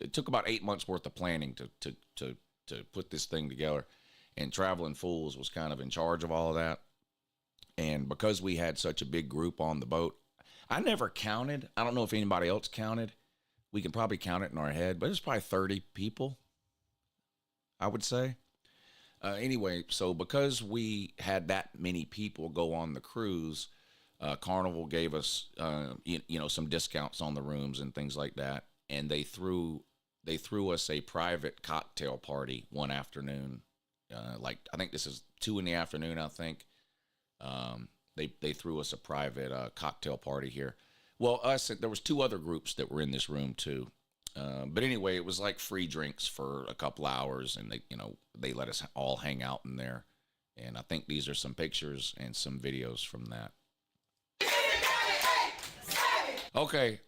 It took about 8 months worth of planning to put this thing together, and Traveling Fools was kind of in charge of all of that. And because we had such a big group on the boat, I never counted. I don't know if anybody else counted. We can probably count it in our head, but it's probably 30 people, I would say. Anyway, so because we had that many people go on the cruise, Carnival gave us, some discounts on the rooms and things like that. And they threw us a private cocktail party one afternoon. I think this is 2 PM, I think. They threw us a private cocktail party here. Well, there was 2 other groups that were in this room too. But anyway, it was like free drinks for a couple hours, and they let us all hang out in there. And I think these are some pictures and some videos from that. Okay.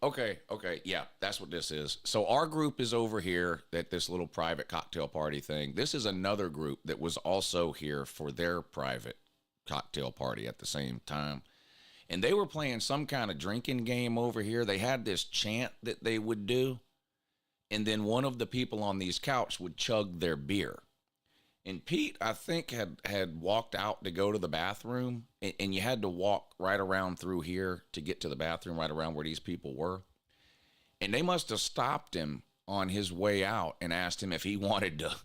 Yeah, that's what this is. So our group is over here at this little private cocktail party thing. This is another group that was also here for their private cocktail party at the same time. And they were playing some kind of drinking game over here. They had this chant that they would do. And then one of the people on these couch would chug their beer. And Pete, I think, had walked out to go to the bathroom. And you had to walk right around through here to get to the bathroom, right around where these people were. And they must have stopped him on his way out and asked him if he wanted to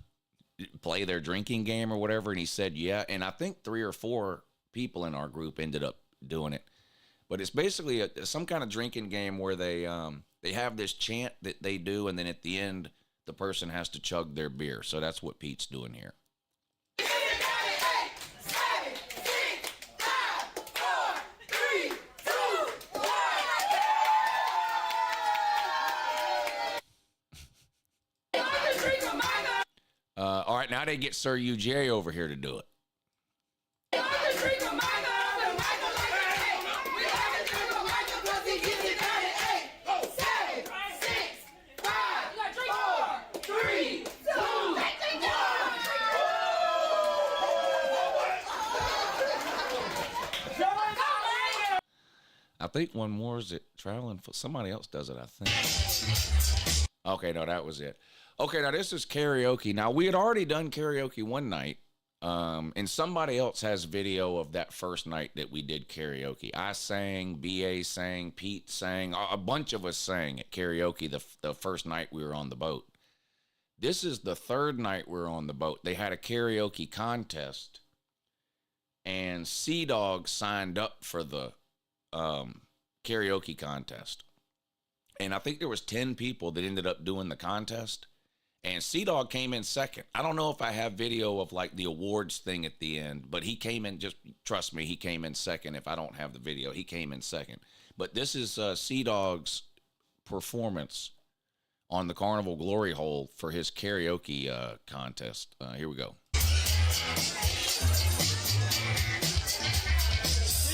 play their drinking game or whatever. And he said, yeah. And I think 3 or 4 people in our group ended up doing it. But it's basically some kind of drinking game where they have this chant that they do. And then at the end, the person has to chug their beer. So that's what Pete's doing here. All right, now they get Sir UJ over here to do it. I think one more is it traveling for somebody else does it, I think. Okay, no, that was it. Okay, now this is karaoke. Now, we had already done karaoke one night, and somebody else has video of that first night that we did karaoke. I sang, BA sang, Pete sang, a bunch of us sang at karaoke the first night we were on the boat. This is the third night we were on the boat. They had a karaoke contest, and Sea Dog signed up for the karaoke contest. And I think there was 10 people that ended up doing the contest. And Sea Dog came in second. I don't know if I have video of like the awards thing at the end, but he came in, just trust me, he came in second. If I don't have the video, he came in second. But this is Sea Dog's performance on the Carnival Glory Hole for his karaoke contest. Here we go.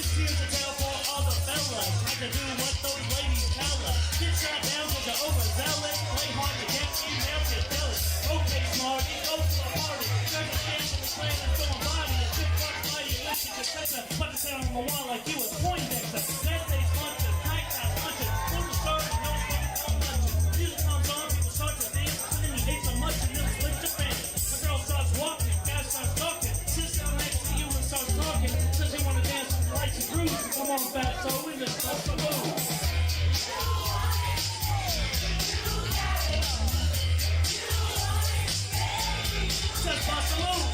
This here's a tale for all the fellas. Like to do what those ladies tell us. Get shot down because you're overzealous. Play hard to get emails, get jealous. Okay, smarty, go to a party. There's a chance in the clan and throwing body. A good fuck body, you listen to Texas. Put the sound on the wall like you was Poindexter. That day's lunches, nights out lunches. When we started, no lunches. Music comes on, people start to dance. And then you hate so much and then split your pants. A girl starts walking, guy starts talking. Sits down next to you and starts talking. Says they want to dance with the lights and grooves. Come on back, so we just bust the move. Just bust the move.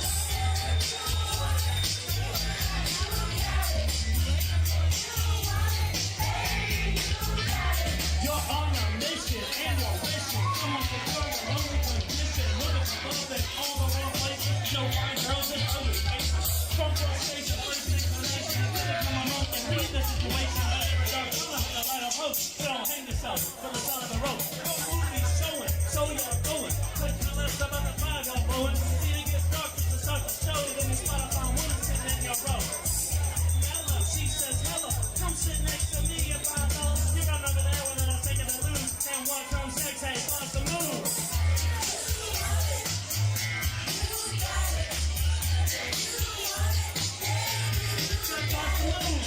You're on a mission and you're wishing. Come on, the girl, your lonely condition. Look at the love and all the wrong places. No fine girls and ugly faces. From your station, first inclination. Come on and leave the situation. But every dark color has a light of hope. So don't hang yourself from the side of the rope. No movie's showing, so you're going. Click to the left about the fire, you're blowing. See it gets dark, it's the start to show. Then you spot a fine woman sitting in your row. Ella, she says, hello, come sit next to me if I know. You run over there when I'm taking a loose. And watch from sex, hey, bust the move. Just bust the move.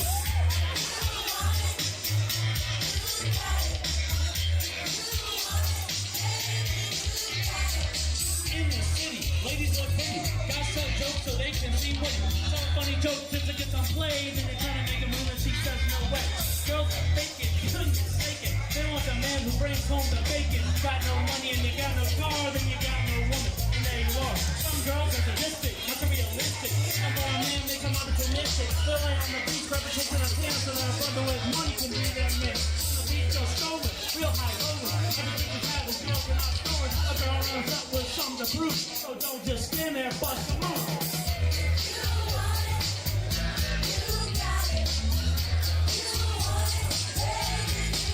In the city, ladies look pretty. Got some jokes so they can see what. Some funny jokes just to get some play. Then they're trying to make a move and she says no way. Girls are faking, couldn't mistake it. They want a man who brings home the bacon. Got no money and you got no car, then you got no woman. And there you are. Some girls are sadistic, materialistic. Some for a man, they come out optimistic. They'll lay on the beach, representing a plan so that a brother with money can be their man. The beach goes stolen, real high rolling. Everything we have is broken out stolen. A girl runs up with something to prove. So don't just stand there, bust the move.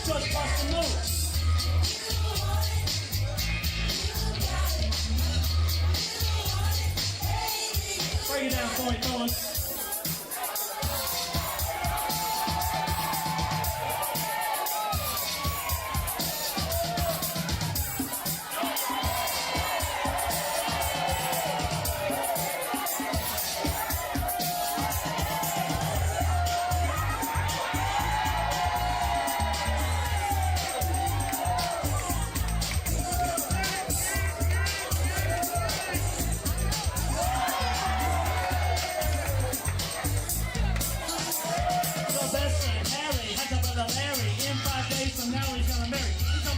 Just bust the move. Break it down for me, fellas.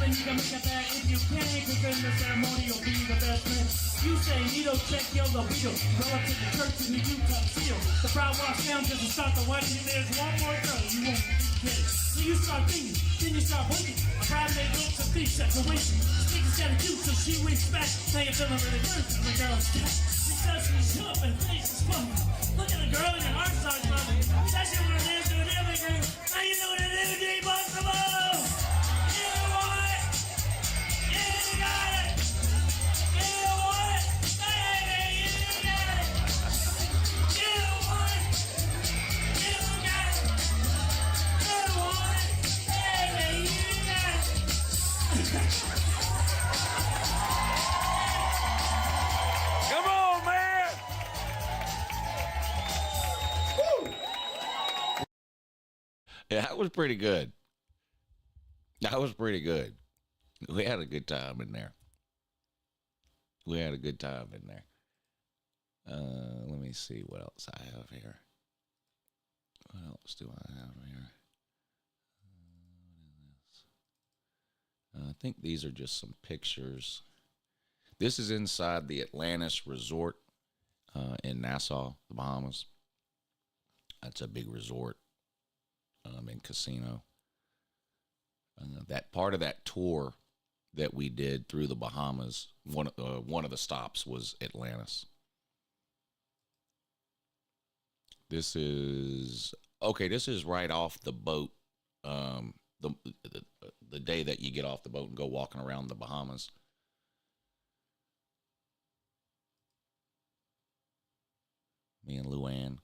then you can make it back if you can, cause then the ceremony will be the best man. You say Nito, check your libido. Roll up to the church in the Utah seal. The crowd walks down just to start the wedding, and there's one more girl you won't get. So you start thinking, then you start winking. A crowd made looks of thieves at the winking. Speaker's got a cute, so she winks back. Now you're feeling really good, and the girl's cat. She's up and face is pumping. Look at the girl and your heart starts pumping. Especially when it is doing everything. Now you know what it is, Dream Possible! You want it! You got it! You want it! Baby, you got it! You want it! You got it! You want it! Baby, you got it! Come on, man! Yeah, that was pretty good. That was pretty good. We had a good time in there. We had a good time in there. Let me see what else I have here. What else do I have here? I think these are just some pictures. This is inside the Atlantis Resort in Nassau, the Bahamas. That's a big resort and casino. That part of that tour that we did through the Bahamas, one of the stops was Atlantis. This is right off the boat. The day that you get off the boat and go walking around the Bahamas. Me and Luann.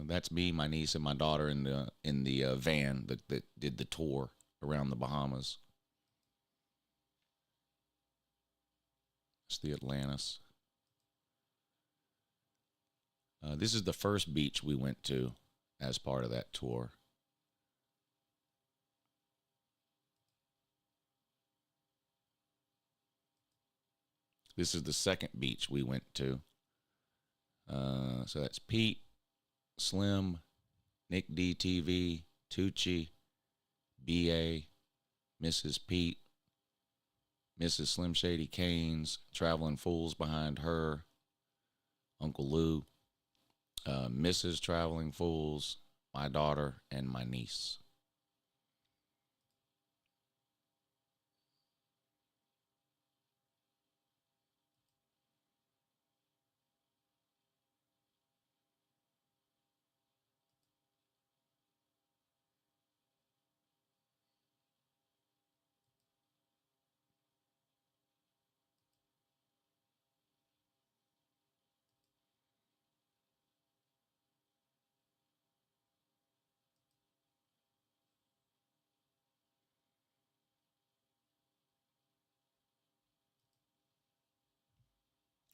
That's me, my niece, and my daughter in the van that did the tour around the Bahamas. It's the Atlantis. This is the first beach we went to as part of that tour. This is the second beach we went to. So that's Peete, Slim, Nick DTV, Tucci, BA, Mrs. Peete, Mrs. Slim Shady Canes, Traveling Fools behind her, Uncle Lou, Mrs. Traveling Fools, my daughter, and my niece.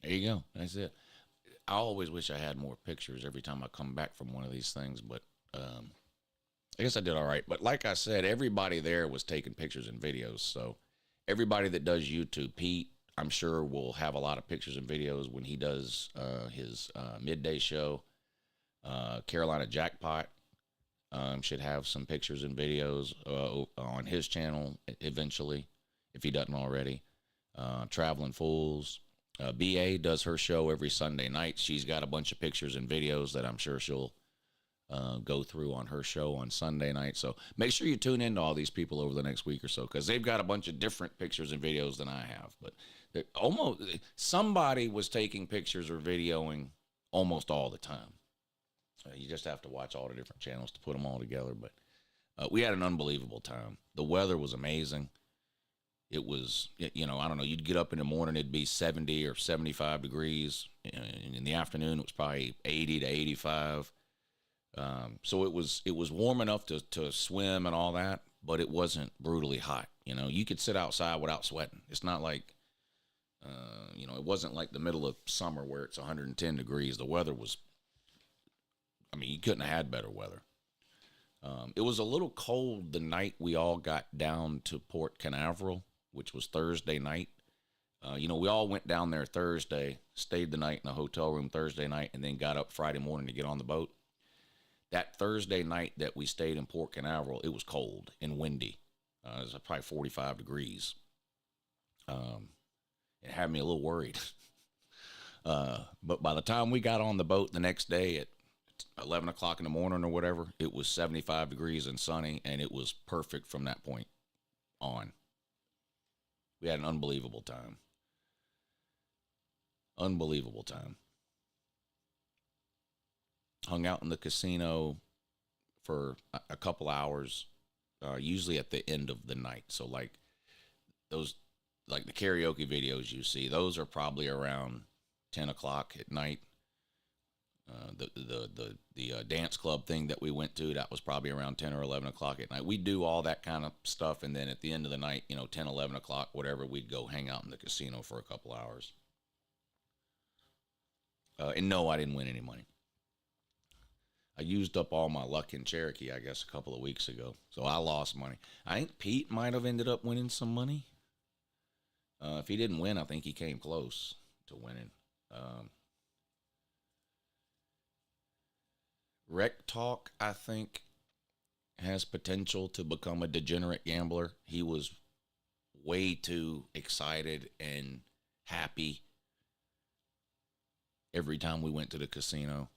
There you go. That's it. I always wish I had more pictures every time I come back from one of these things, but I guess I did all right. But like I said, everybody there was taking pictures and videos. So everybody that does YouTube, Peete, I'm sure will have a lot of pictures and videos when he does his midday show. Carolina Jackpot should have some pictures and videos on his channel eventually, if he doesn't already. Traveling Fools. BA does her show every Sunday night. She's got a bunch of pictures and videos that I'm sure she'll go through on her show on Sunday night. So make sure you tune in to all these people over the next week or so, because they've got a bunch of different pictures and videos than I have. But almost somebody was taking pictures or videoing almost all the time. You just have to watch all the different channels to put them all together. But we had an unbelievable time. The weather was amazing. It was, I don't know, you'd get up in the morning, it'd be 70 or 75 degrees. In the afternoon, it was probably 80 to 85. So it was warm enough to swim and all that, but it wasn't brutally hot. You could sit outside without sweating. It's not like, it wasn't like the middle of summer where it's 110 degrees. The weather was, you couldn't have had better weather. It was a little cold the night we all got down to Port Canaveral, which was Thursday night. We all went down there Thursday, stayed the night in a hotel room Thursday night, and then got up Friday morning to get on the boat. That Thursday night that we stayed in Port Canaveral, it was cold and windy. It was probably 45 degrees. It had me a little worried. But by the time we got on the boat the next day at 11 o'clock in the morning or whatever, it was 75 degrees and sunny, and it was perfect from that point on. We had an unbelievable time. Unbelievable time. Hung out in the casino for a couple hours, usually at the end of the night. So like those, like the karaoke videos you see, those are probably around 10 o'clock at night. The dance club thing that we went to, that was probably around 10 or 11 o'clock at night. We do all that kind of stuff, and then at the end of the night, 10, 11 o'clock, whatever, we'd go hang out in the casino for a couple hours. And no, I didn't win any money. I used up all my luck in Cherokee, I guess, a couple of weeks ago, so I lost money. I think Pete might have ended up winning some money. If he didn't win, I think he came close to winning. Rec Talk, I think, has potential to become a degenerate gambler. He was way too excited and happy every time we went to the casino.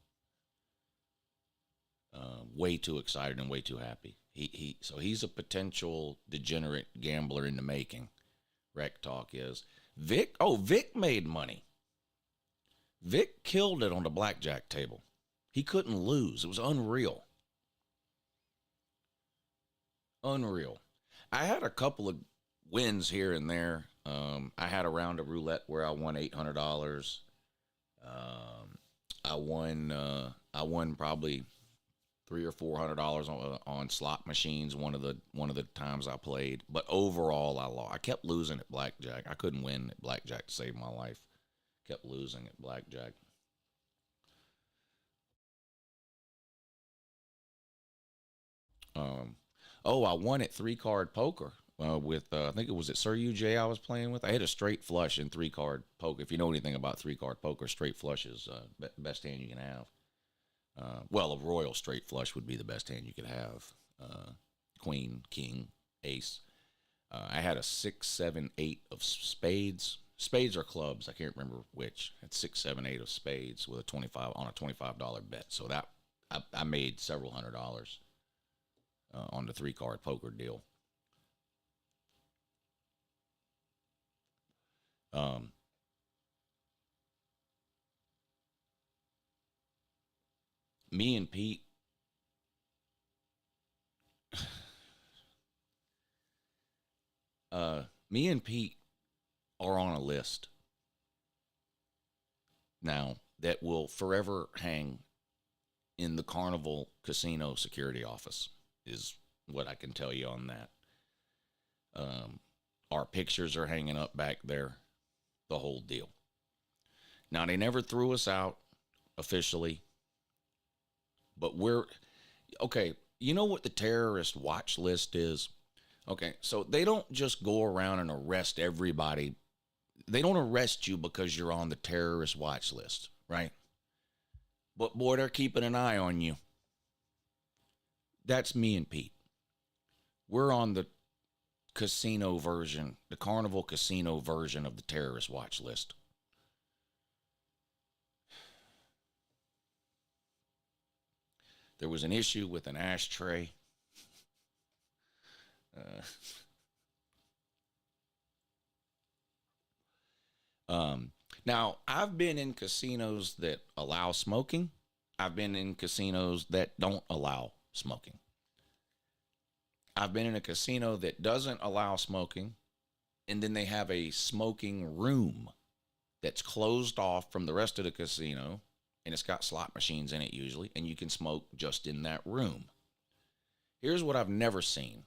Way too excited and way too happy. So he's a potential degenerate gambler in the making. Rec Talk is. Vic made money. Vic killed it on the blackjack table. He couldn't lose. It was unreal. Unreal. I had a couple of wins here and there. I had a round of roulette where I won $800. I won probably $300 or $400 on slot machines one of the times I played. But overall, I lost. I kept losing at blackjack. I couldn't win at blackjack to save my life. Kept losing at blackjack. I won at 3-card poker with I think it was at Sir UJ I was playing with. I had a straight flush in 3-card poker. If you know anything about 3-card poker, straight flush is best hand you can have. Well, a royal straight flush would be the best hand you could have. Queen, king, ace. I had a 6, 7, 8 of spades. Spades or clubs, I can't remember which. At 6, 7, 8 of spades with a $25 bet. So that I made several $100s on the 3-card poker deal. Me and Pete, are on a list now that will forever hang in the Carnival Casino security office, is what I can tell you on that. Our pictures are hanging up back there, the whole deal. Now, they never threw us out officially, but okay, you know what the terrorist watch list is? Okay, so they don't just go around and arrest everybody. They don't arrest you because you're on the terrorist watch list, right? But boy, they're keeping an eye on you. That's me and Pete. We're on the casino version, the Carnival Casino version of the terrorist watch list. There was an issue with an ashtray. Now, I've been in casinos that allow smoking. I've been in casinos that don't allow smoking. I've been in a casino that doesn't allow smoking, and then they have a smoking room that's closed off from the rest of the casino, and it's got slot machines in it usually, and you can smoke just in that room. Here's what I've never seen.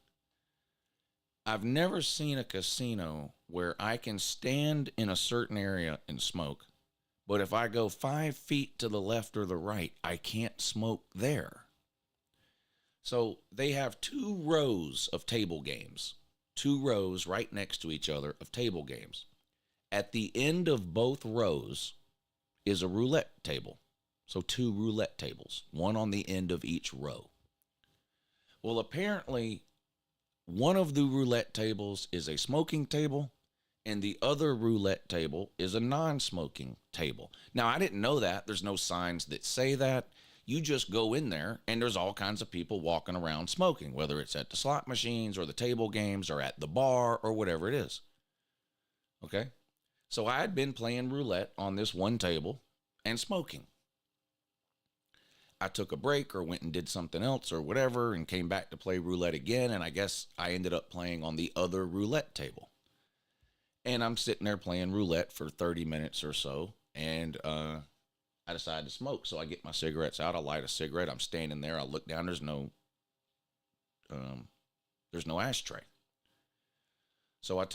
I've never seen a casino where I can stand in a certain area and smoke, but if I go 5 feet to the left or the right, I can't smoke there. So they have 2 rows of table games, 2 rows right next to each other of table games. At the end of both rows, is a roulette table. So 2 roulette tables, one on the end of each row. Well, apparently, one of the roulette tables is a smoking table, and the other roulette table is a non-smoking table. Now, I didn't know that. There's no signs that say that. You just go in there, and there's all kinds of people walking around smoking, whether it's at the slot machines or the table games or at the bar or whatever it is. Okay? So I had been playing roulette on this one table and smoking. I took a break or went and did something else or whatever and came back to play roulette again, and I guess I ended up playing on the other roulette table. And I'm sitting there playing roulette for 30 minutes or so, and I decided to smoke. So I get my cigarettes out, I light a cigarette, I'm standing there, I look down, there's no ashtray. So I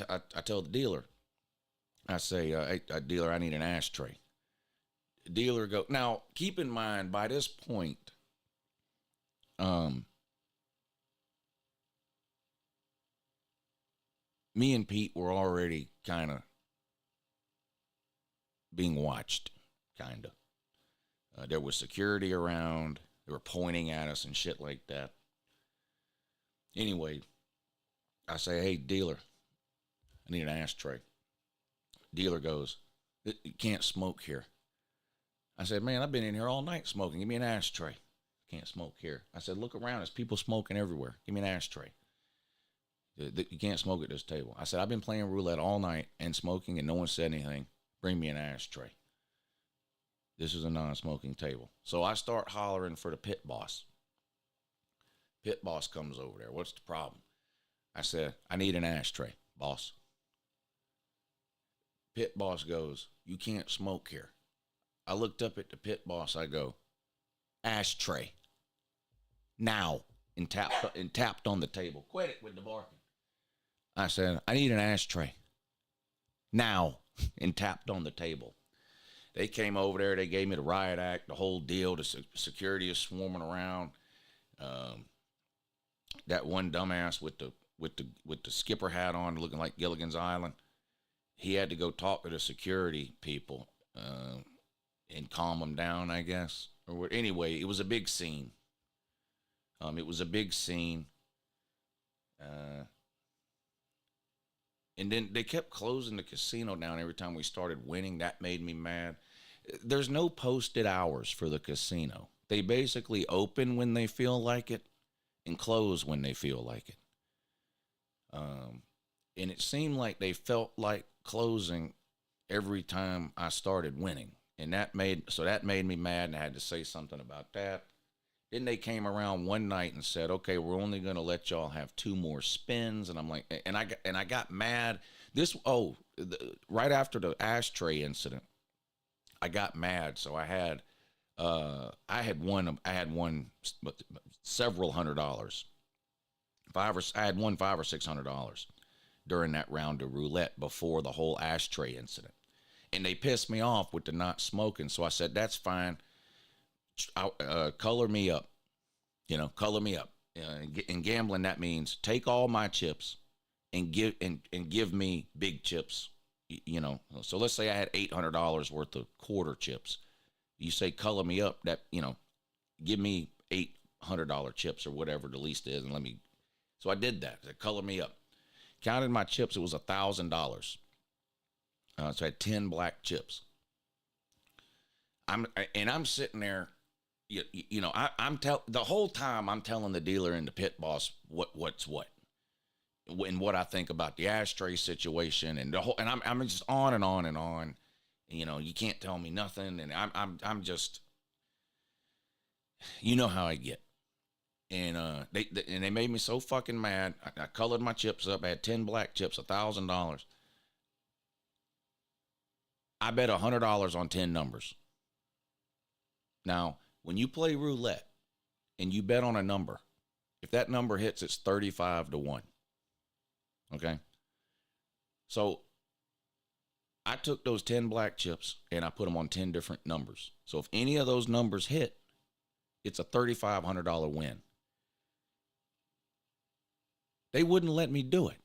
tell the dealer, I say, hey, dealer, I need an ashtray. Dealer go, now keep in mind, by this point, me and Pete were already kind of being watched, kind of. There was security around. They were pointing at us and shit like that. Anyway, I say, hey, dealer, I need an ashtray. Dealer goes, you can't smoke here. I said, man, I've been in here all night smoking. Give me an ashtray. Can't smoke here. I said, look around. There's people smoking everywhere. Give me an ashtray. You can't smoke at this table. I said, I've been playing roulette all night and smoking, and no one said anything. Bring me an ashtray. This is a non-smoking table. So I start hollering for the pit boss. Pit boss comes over there. What's the problem? I said, I need an ashtray, boss. Pit boss goes, you can't smoke here. I looked up at the pit boss. I go, ashtray. Now. And tapped on the table. Quit it with the barking. I said, I need an ashtray. Now. And tapped on the table. They came over there. They gave me the riot act, the whole deal. The security is swarming around. That one dumbass with the skipper hat on, looking like Gilligan's Island. He had to go talk to the security people. And calm them down, I guess. Or anyway, it was a big scene. It was a big scene. And then they kept closing the casino down every time we started winning. That made me mad. There's no posted hours for the casino. They basically open when they feel like it and close when they feel like it. And it seemed like they felt like closing every time I started winning. And that made me mad, and I had to say something about that. Then they came around one night and said, okay, we're only going to let y'all have 2 more spins. And I'm like, and I got mad. Right after the ashtray incident, I got mad. So I had won several $100s. I had won $500 or $600 during that round of roulette before the whole ashtray incident. And they pissed me off with the not smoking. So I said, that's fine. Color me up. Color me up. In gambling, that means take all my chips and give me big chips. So let's say I had $800 worth of quarter chips. You say color me up, that, give me $800 chips or whatever the least is, and so I did that. I said, color me up. Counted my chips, it was $1,000. So I had 10 black chips. I'm sitting there, the whole time I'm telling the dealer and the pit boss what's what, and what I think about the ashtray situation, and I'm just on and on and on. You can't tell me nothing, and I'm just, how I get. And they made me so fucking mad. I colored my chips up. I had 10 black chips, $1,000. I bet $100 on 10 numbers. Now, when you play roulette and you bet on a number, if that number hits, it's 35-1. Okay? So I took those 10 black chips and I put them on 10 different numbers. So if any of those numbers hit, it's a $3,500 win. They wouldn't let me do it.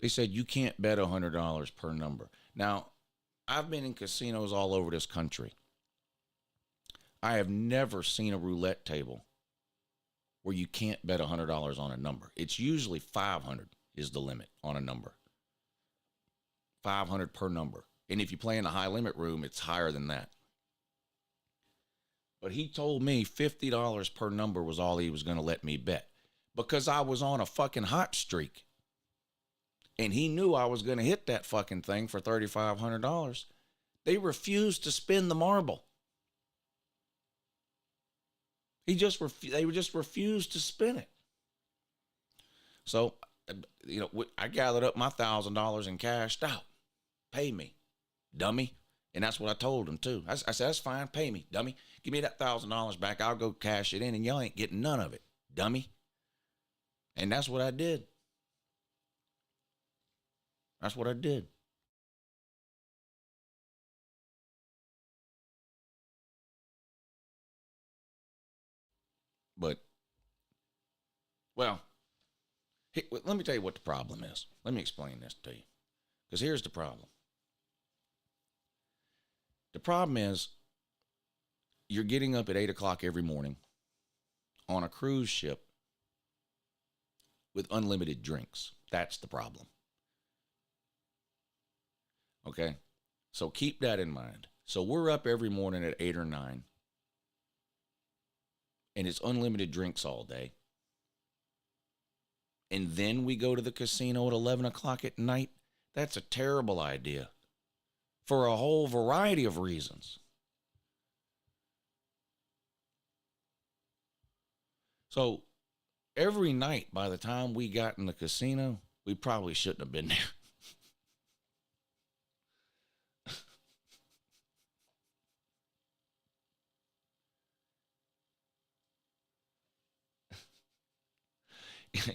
They said, you can't bet $100 per number. Now, I've been in casinos all over this country. I have never seen a roulette table where you can't bet $100 on a number. It's usually 500 is the limit on a number. 500 per number. And if you play in a high limit room, it's higher than that. But he told me $50 per number was all he was going to let me bet because I was on a fucking hot streak. And he knew I was going to hit that fucking thing for $3,500. They refused to spin the marble. They just refused to spin it. So, I gathered up my $1,000 and cashed out. Pay me, dummy. And that's what I told him, too. I said, that's fine. Pay me, dummy. Give me that $1,000 back. I'll go cash it in, and y'all ain't getting none of it, dummy. And that's what I did. That's what I did. But, well, let me tell you what the problem is. Let me explain this to you. Because here's the problem. The problem is you're getting up at 8 o'clock every morning on a cruise ship with unlimited drinks. That's the problem. Okay? So keep that in mind. So we're up every morning at 8 or 9. And it's unlimited drinks all day. And then we go to the casino at 11 o'clock at night. That's a terrible idea for a whole variety of reasons. So every night, by the time we got in the casino, we probably shouldn't have been there.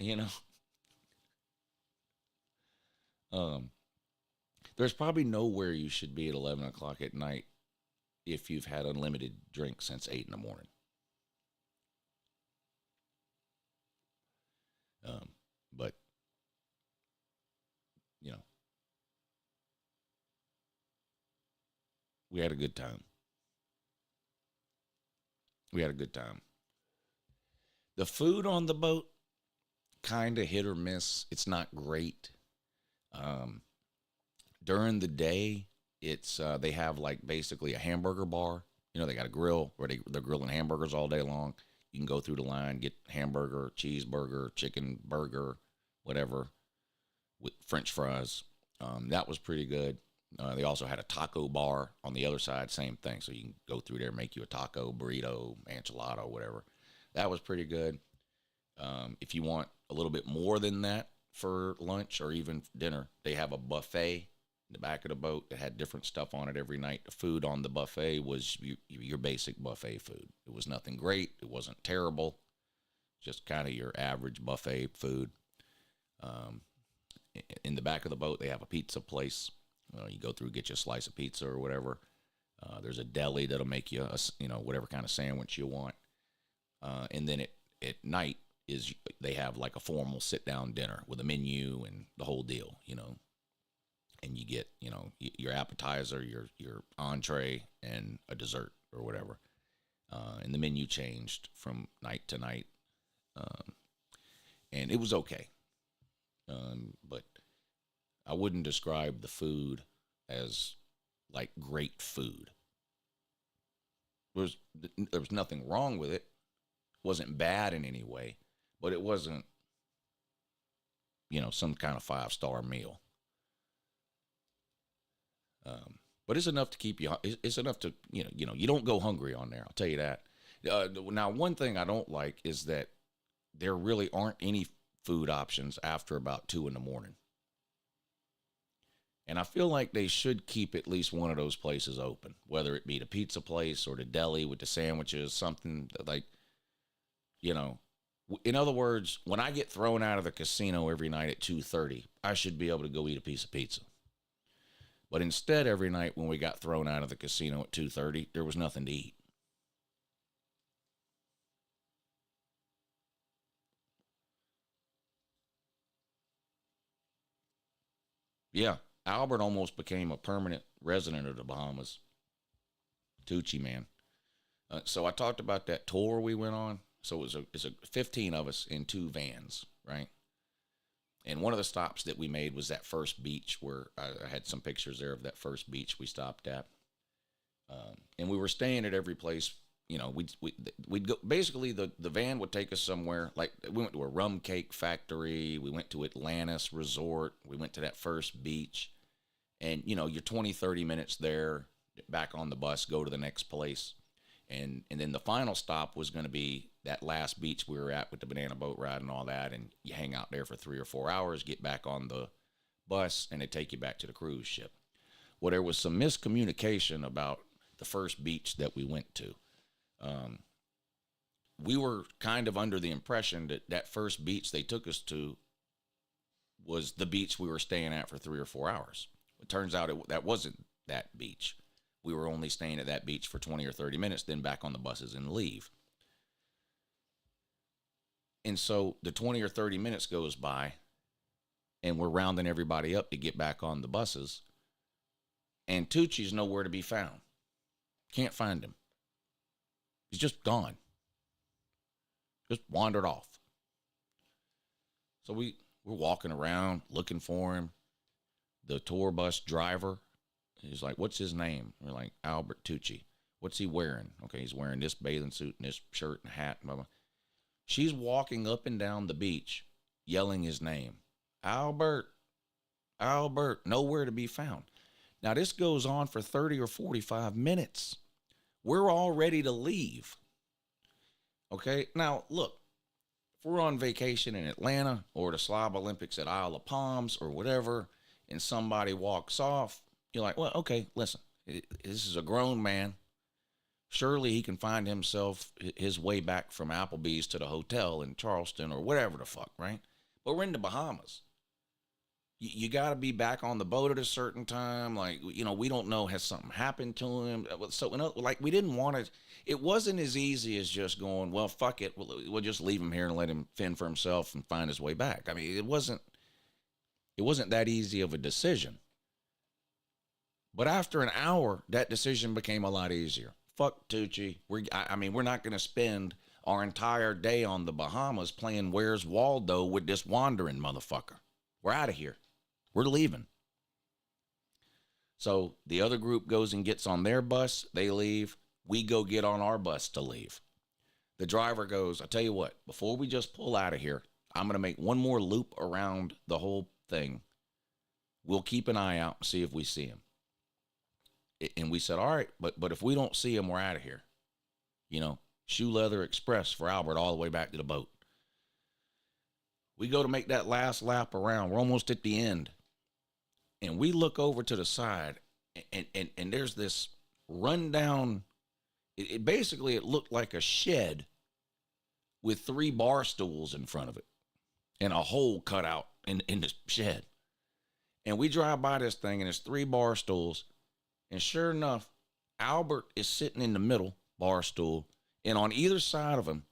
You know, there's probably nowhere you should be at 11 o'clock at night if you've had unlimited drinks since 8 in the morning. But, we had a good time. We had a good time. The food on the boat, kind of hit or miss. It's not great. During the day, it's they have like basically a hamburger bar. They got a grill where they're grilling hamburgers all day long. You can go through the line, get hamburger, cheeseburger, chicken burger, whatever, with French fries. That was pretty good. They also had a taco bar on the other side, same thing. So you can go through there, make you a taco, burrito, enchilada, whatever. That was pretty good. If you want a little bit more than that for lunch or even dinner, they have a buffet in the back of the boat that had different stuff on it every night. The food on the buffet was your basic buffet food. It was nothing great. It wasn't terrible. Just kind of your average buffet food. In the back of the boat, they have a pizza place. You go through, get you a slice of pizza or whatever. There's a deli that'll make you whatever kind of sandwich you want. And then at night they have like a formal sit down dinner with a menu and the whole deal, and you get, your appetizer, your entree and a dessert or whatever. And the menu changed from night to night. And it was okay. But I wouldn't describe the as like great food. There was nothing wrong with it. It wasn't bad in any way, but it wasn't, some kind of 5-star meal. But it's enough to keep you. It's enough to you don't go hungry on there. I'll tell you that. Now, one thing I don't like is that there really aren't any food options after about 2 in the morning. And I feel like they should keep at least one of those places open, whether it be the pizza place or the deli with the sandwiches, something like, in other words, when I get thrown out of the casino every night at 2:30, I should be able to go eat a piece of pizza. But instead, every night when we got thrown out of the casino at 2:30, there was nothing to eat. Yeah, Albert almost became a permanent resident of the Bahamas. Tucci, man. So I talked about that tour we went on. So it's a 15 of us in 2 vans, right? And one of the stops that we made was that first beach where I had some pictures there of that first beach we stopped at. And we were staying at every place. You know, we'd go, basically the van would take us somewhere. Like we went to a rum cake factory. We went to Atlantis Resort. We went to that first beach. And, you know, you're 20, 30 minutes there, back on the bus, go to the next place. And then the final stop was going to be that last beach we were at with the banana boat ride and all that. And you hang out there for 3 or 4 hours, get back on the bus, and they take you back to the cruise ship. Well, there was some miscommunication about the first beach that we went to. We were kind of under the impression that that first beach they took us to was the beach we were staying at for 3 or 4 hours. It turns out that wasn't that beach. We were only staying at that beach for 20 or 30 minutes, then back on the buses and leave. And so the 20 or 30 minutes goes by, and we're rounding everybody up to get back on the buses, and Tucci's nowhere to be found. Can't find him. He's just gone. Just wandered off. So we're walking around looking for him. The tour bus driver, he's like, what's his name? We're like, Albert Tucci. What's he wearing? Okay, he's wearing this bathing suit and this shirt and hat. Blah, blah. She's walking up and down the beach yelling his name. Albert, Albert, nowhere to be found. Now, this goes on for 30 or 45 minutes. We're all ready to leave. Okay, now, look, if we're on vacation in Atlanta or the Slob Olympics at Isle of Palms or whatever, and somebody walks off, you're like, well, okay, listen, this is a grown man. Surely he can find his way back from Applebee's to the hotel in Charleston or whatever the fuck, right? But we're in the Bahamas. You got to be back on the boat at a certain time. Like, you know, we don't know, has something happened to him? So, like, we didn't want to, it wasn't as easy as just going, well, fuck it. We'll just leave him here and let him fend for himself and find his way back. I mean, it wasn't that easy of a decision. But after an hour, that decision became a lot easier. Fuck Tucci. We're not going to spend our entire day on the Bahamas playing Where's Waldo with this wandering motherfucker. We're out of here. We're leaving. So the other group goes and gets on their bus. They leave. We go get on our bus to leave. The driver goes, I tell you what, before we just pull out of here, I'm going to make one more loop around the whole thing. We'll keep an eye out and see if we see him. And we said, all right, but if we don't see him, we're out of here. You know, Shoe Leather Express for Albert all the way back to the boat. We go to make that last lap around. We're almost at the end. And we look over to the side, and there's this rundown. It basically, it looked like a shed with 3 bar stools in front of it and a hole cut out in the shed. And we drive by this thing, and there's 3 bar stools. And sure enough, Albert is sitting in the middle bar stool, and on either side of him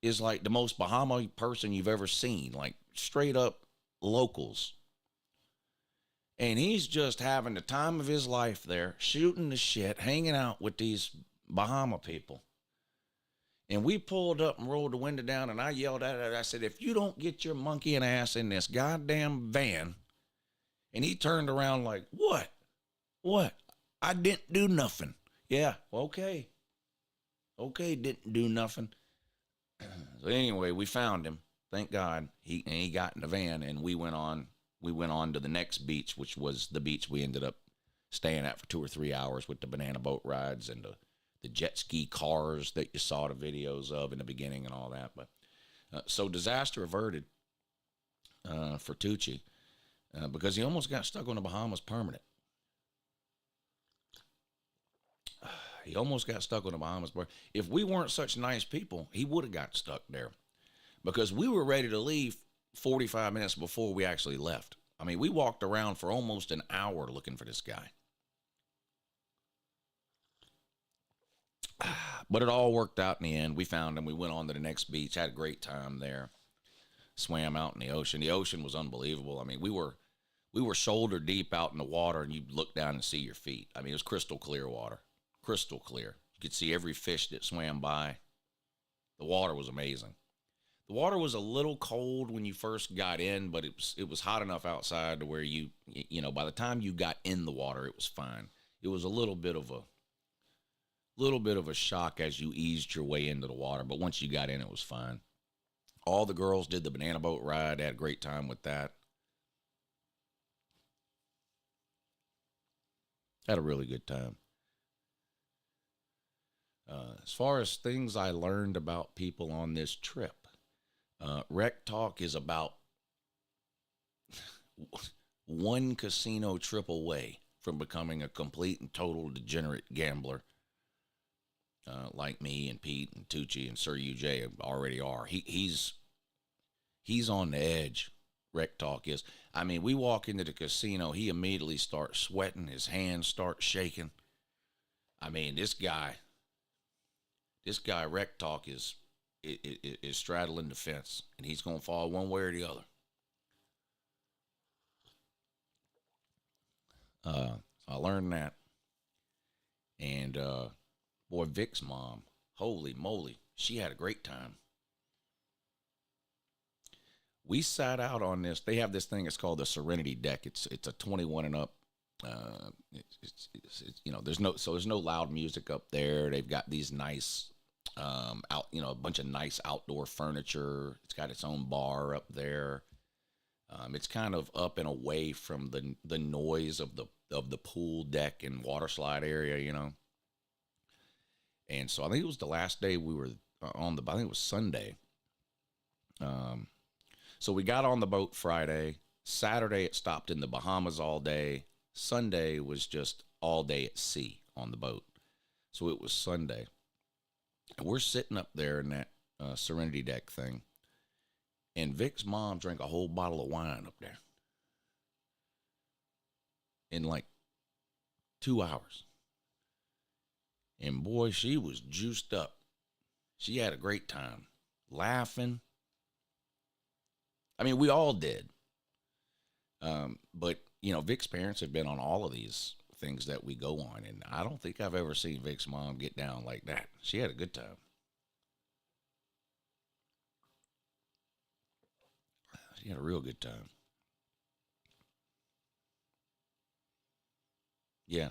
is like the most Bahama person you've ever seen, like straight up locals. And he's just having the time of his life there, shooting the shit, hanging out with these Bahama people. And we pulled up and rolled the window down, and I yelled at it. I said, if you don't get your monkey and ass in this goddamn van. And he turned around like, what? What? I didn't do nothing. Yeah, okay. Okay, didn't do nothing. So anyway, we found him. Thank God. He got in the van, and we went on to the next beach, which was the beach we ended up staying at for 2 or 3 hours with the banana boat rides and the jet ski cars that you saw the videos of in the beginning and all that. But so disaster averted for Tucci because he almost got stuck on the Bahamas permanent. He almost got stuck on the Bahamas. If we weren't such nice people, he would have got stuck there because we were ready to leave 45 minutes before we actually left. I mean, we walked around for almost an hour looking for this guy. But it all worked out in the end. We found him. We went on to the next beach, had a great time there, swam out in the ocean. The ocean was unbelievable. I mean, we were we were shoulder deep out in the water, and you'd look down and see your feet. I mean, it was crystal clear water, crystal clear. You could see every fish that swam by. The water was amazing. The water was a little cold when you first got in, but it was hot enough outside to where you know, by the time you got in the water, it was fine. It was a little bit of a shock as you eased your way into the water, but once you got in, it was fine. All the girls did the banana boat ride. They had a great time with that. Had a really good time. As far as things I learned about people on this trip, Rec Talk is about one casino trip away from becoming a complete and total degenerate gambler, like me and Pete and Tucci and Sir UJ already are. He's on the edge. Rec Talk is. I mean, we walk into the casino, he immediately starts sweating, his hands start shaking. I mean, this guy, Rec Talk is straddling the fence, and he's going to fall one way or the other. So I learned that. And, boy, Vic's mom, holy moly, she had a great time. We sat out on this. They have this thing. It's called the Serenity Deck. It's a 21 and up. It's you know, there's no loud music up there. They've got these nice a bunch of nice outdoor furniture. It's got its own bar up there. It's kind of up and away from the noise of the pool deck and water slide area, you know. And so I think it was the last day we were I think it was Sunday. So we got on the boat Friday. Saturday, it stopped in the Bahamas all day. Sunday was just all day at sea on the boat. So it was Sunday. And we're sitting up there in that Serenity Deck thing. And Vic's mom drank a whole bottle of wine up there in like 2 hours. And boy, she was juiced up. She had a great time, laughing. I mean, we all did. But, you know, Vic's parents have been on all of these things that we go on, and I don't think I've ever seen Vic's mom get down like that. She had a good time. She had a real good time. Yeah.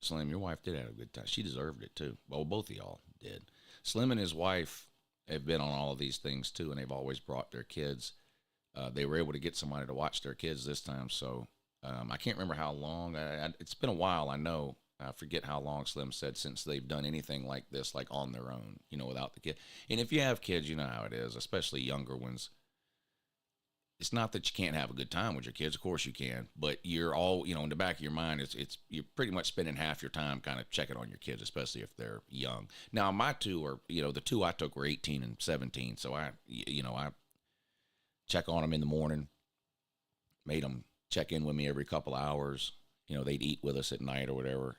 Slim, your wife did have a good time. She deserved it, too. Well, both of y'all did. Slim and his wife have been on all of these things, too, and they've always brought their kids. They were able to get somebody to watch their kids this time, so I can't remember how long. It's been a while, I know. I forget how long Slim said since they've done anything like this, like on their own, you know, without the kid. And if you have kids, you know how it is, especially younger ones. It's not that you can't have a good time with your kids. Of course you can, but you're all, you know, in the back of your mind, it's you're pretty much spending half your time kind of checking on your kids, especially if they're young. Now, my two are, you know, the two I took were 18 and 17, so I check on them in the morning, made them check in with me every couple of hours. You know, they'd eat with us at night or whatever.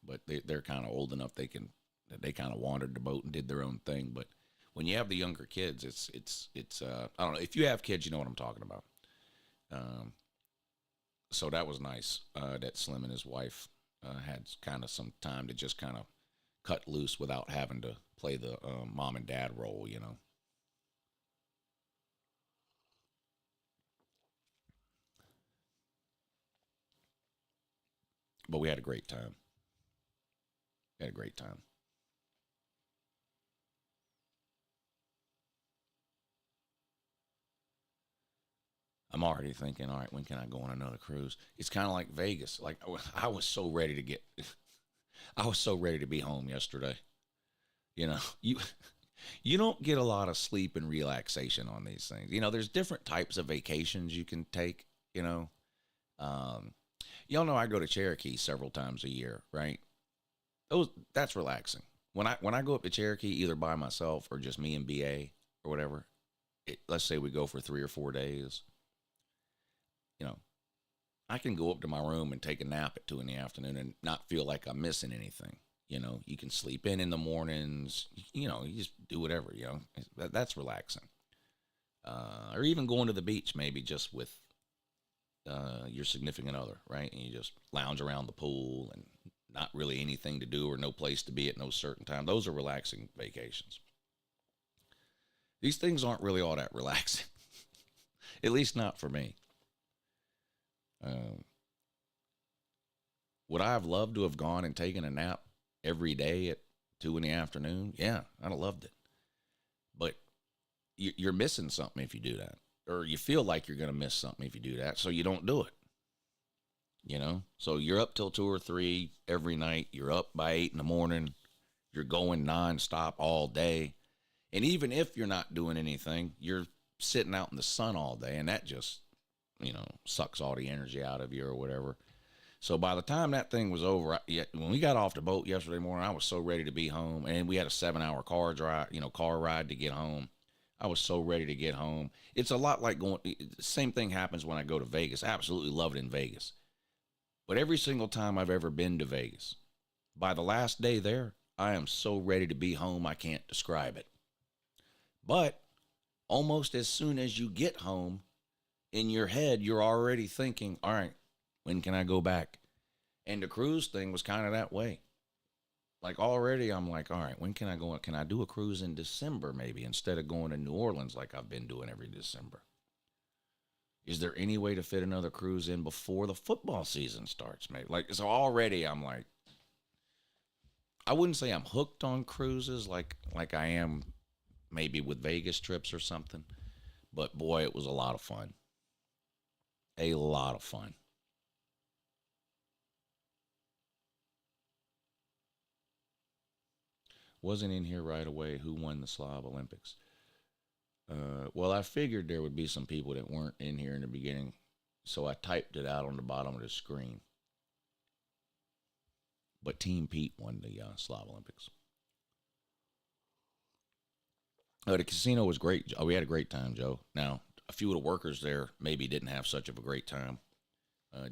But they're kind of old enough they kind of wandered the boat and did their own thing. But when you have the younger kids, it's I don't know. If you have kids, you know what I'm talking about. So that was nice that Slim and his wife had kind of some time to just kind of cut loose without having to play the mom and dad role, you know. But we had a great time. We had a great time. I'm already thinking, all right, when can I go on another cruise? It's kind of like Vegas. Like, I was so ready to be home yesterday. You know, you don't get a lot of sleep and relaxation on these things. You know, there's different types of vacations you can take, you know. Y'all know I go to Cherokee several times a year, right? That's relaxing. When I go up to Cherokee, either by myself or just me and BA or whatever, let's say we go for 3 or 4 days, you know, I can go up to my room and take a nap at 2 in the afternoon and not feel like I'm missing anything. You know, you can sleep in the mornings, you know, you just do whatever, you know, that's relaxing. Or even going to the beach, maybe just with your significant other, right? And you just lounge around the pool and not really anything to do or no place to be at no certain time. Those are relaxing vacations. These things aren't really all that relaxing, at least not for me. Would I have loved to have gone and taken a nap every day at 2 in the afternoon? Yeah, I'd have loved it. But you're missing something if you do that, or you feel like you're going to miss something if you do that, so you don't do it. You know, so you're up till 2 or 3 every night. You're up by 8 in the morning. You're going nonstop all day. And even if you're not doing anything, you're sitting out in the sun all day, and that just, you know, sucks all the energy out of you or whatever. So by the time that thing was over, when we got off the boat yesterday morning, I was so ready to be home. And we had a 7-hour car ride to get home. I was so ready to get home. It's a lot like going, same thing happens when I go to Vegas. I absolutely love it in Vegas. But every single time I've ever been to Vegas, by the last day there, I am so ready to be home, I can't describe it. But almost as soon as you get home, in your head, you're already thinking, all right, when can I go back? And the cruise thing was kind of that way. Like already I'm like, all right, when can I go? Can I do a cruise in December maybe instead of going to New Orleans like I've been doing every December? Is there any way to fit another cruise in before the football season starts, maybe? Like, so already I'm like, I wouldn't say I'm hooked on cruises like I am maybe with Vegas trips or something. But boy, it was a lot of fun. A lot of fun. Wasn't in here right away. Who won the Slob Olympics? Well, I figured there would be some people that weren't in here in the beginning, so I typed it out on the bottom of the screen. But Team Peete won the Slob Olympics. The casino was great. We had a great time, Joe. Now, a few of the workers there maybe didn't have such of a great time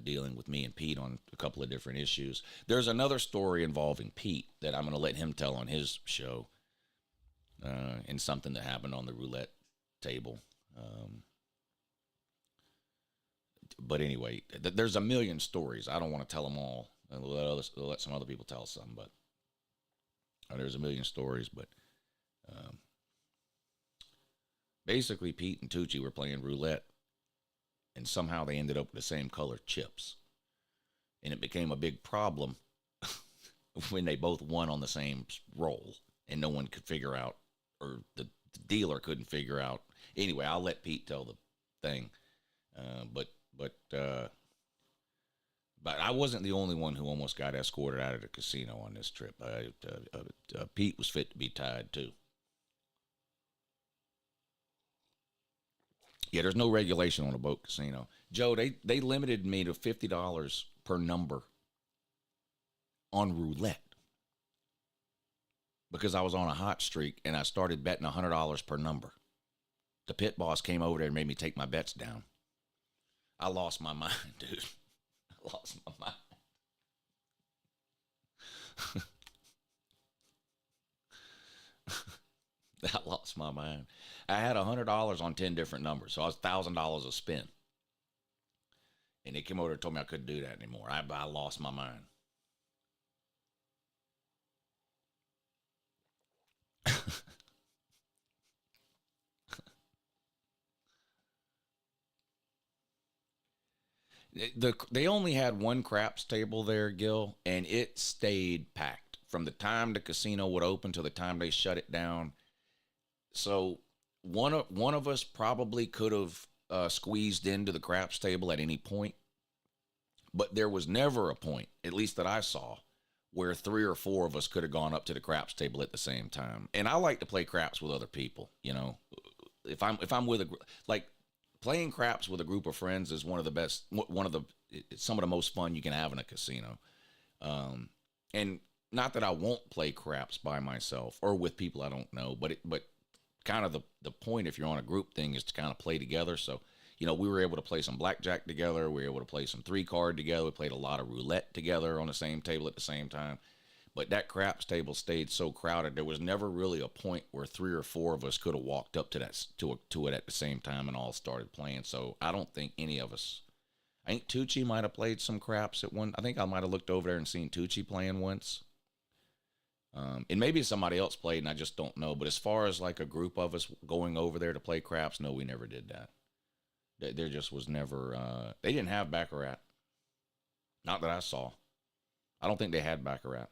dealing with me and Peete on a couple of different issues. There's another story involving Peete that I'm going to let him tell on his show, and something that happened on the roulette table. But anyway, there's a million stories. I don't want to tell them all. I'll let some other people tell some, but there's a million stories. But basically, Peete and Tucci were playing roulette, and somehow they ended up with the same color chips. And it became a big problem when they both won on the same roll, and no one could figure out, or the dealer couldn't figure out. Anyway, I'll let Peete tell the thing. But I wasn't the only one who almost got escorted out of the casino on this trip. Peete was fit to be tied, too. Yeah, there's no regulation on a boat casino. Joe, they limited me to $50 per number on roulette because I was on a hot streak and I started betting $100 per number. The pit boss came over there and made me take my bets down. I lost my mind, dude. I lost my mind. I lost my mind. I had $100 on 10 different numbers, so I was $1,000 a spin. And they came over and told me I couldn't do that anymore. I lost my mind. They only had one craps table there, Gil, and it stayed packed from the time the casino would open to the time they shut it down. So one of us probably could have squeezed into the craps table at any point, but there was never a point, at least that I saw, where 3 or 4 of us could have gone up to the craps table at the same time. And I like to play craps with other people. You know, if I'm with playing craps with a group of friends is some of the most fun you can have in a casino. And not that I won't play craps by myself or with people I don't know, but kind of the point if you're on a group thing is to kind of play together. So, you know, we were able to play some blackjack together. We were able to play some 3-card together. We played a lot of roulette together on the same table at the same time. But that craps table stayed so crowded, there was never really a point where 3 or 4 of us could have walked up to it at the same time and all started playing. So I don't think any of us I think Tucci might have played some craps at one. I think I might have looked over there and seen Tucci playing once. And maybe somebody else played and I just don't know. But as far as like a group of us going over there to play craps, no, we never did that. There just was never, they didn't have Baccarat. Not that I saw. I don't think they had Baccarat.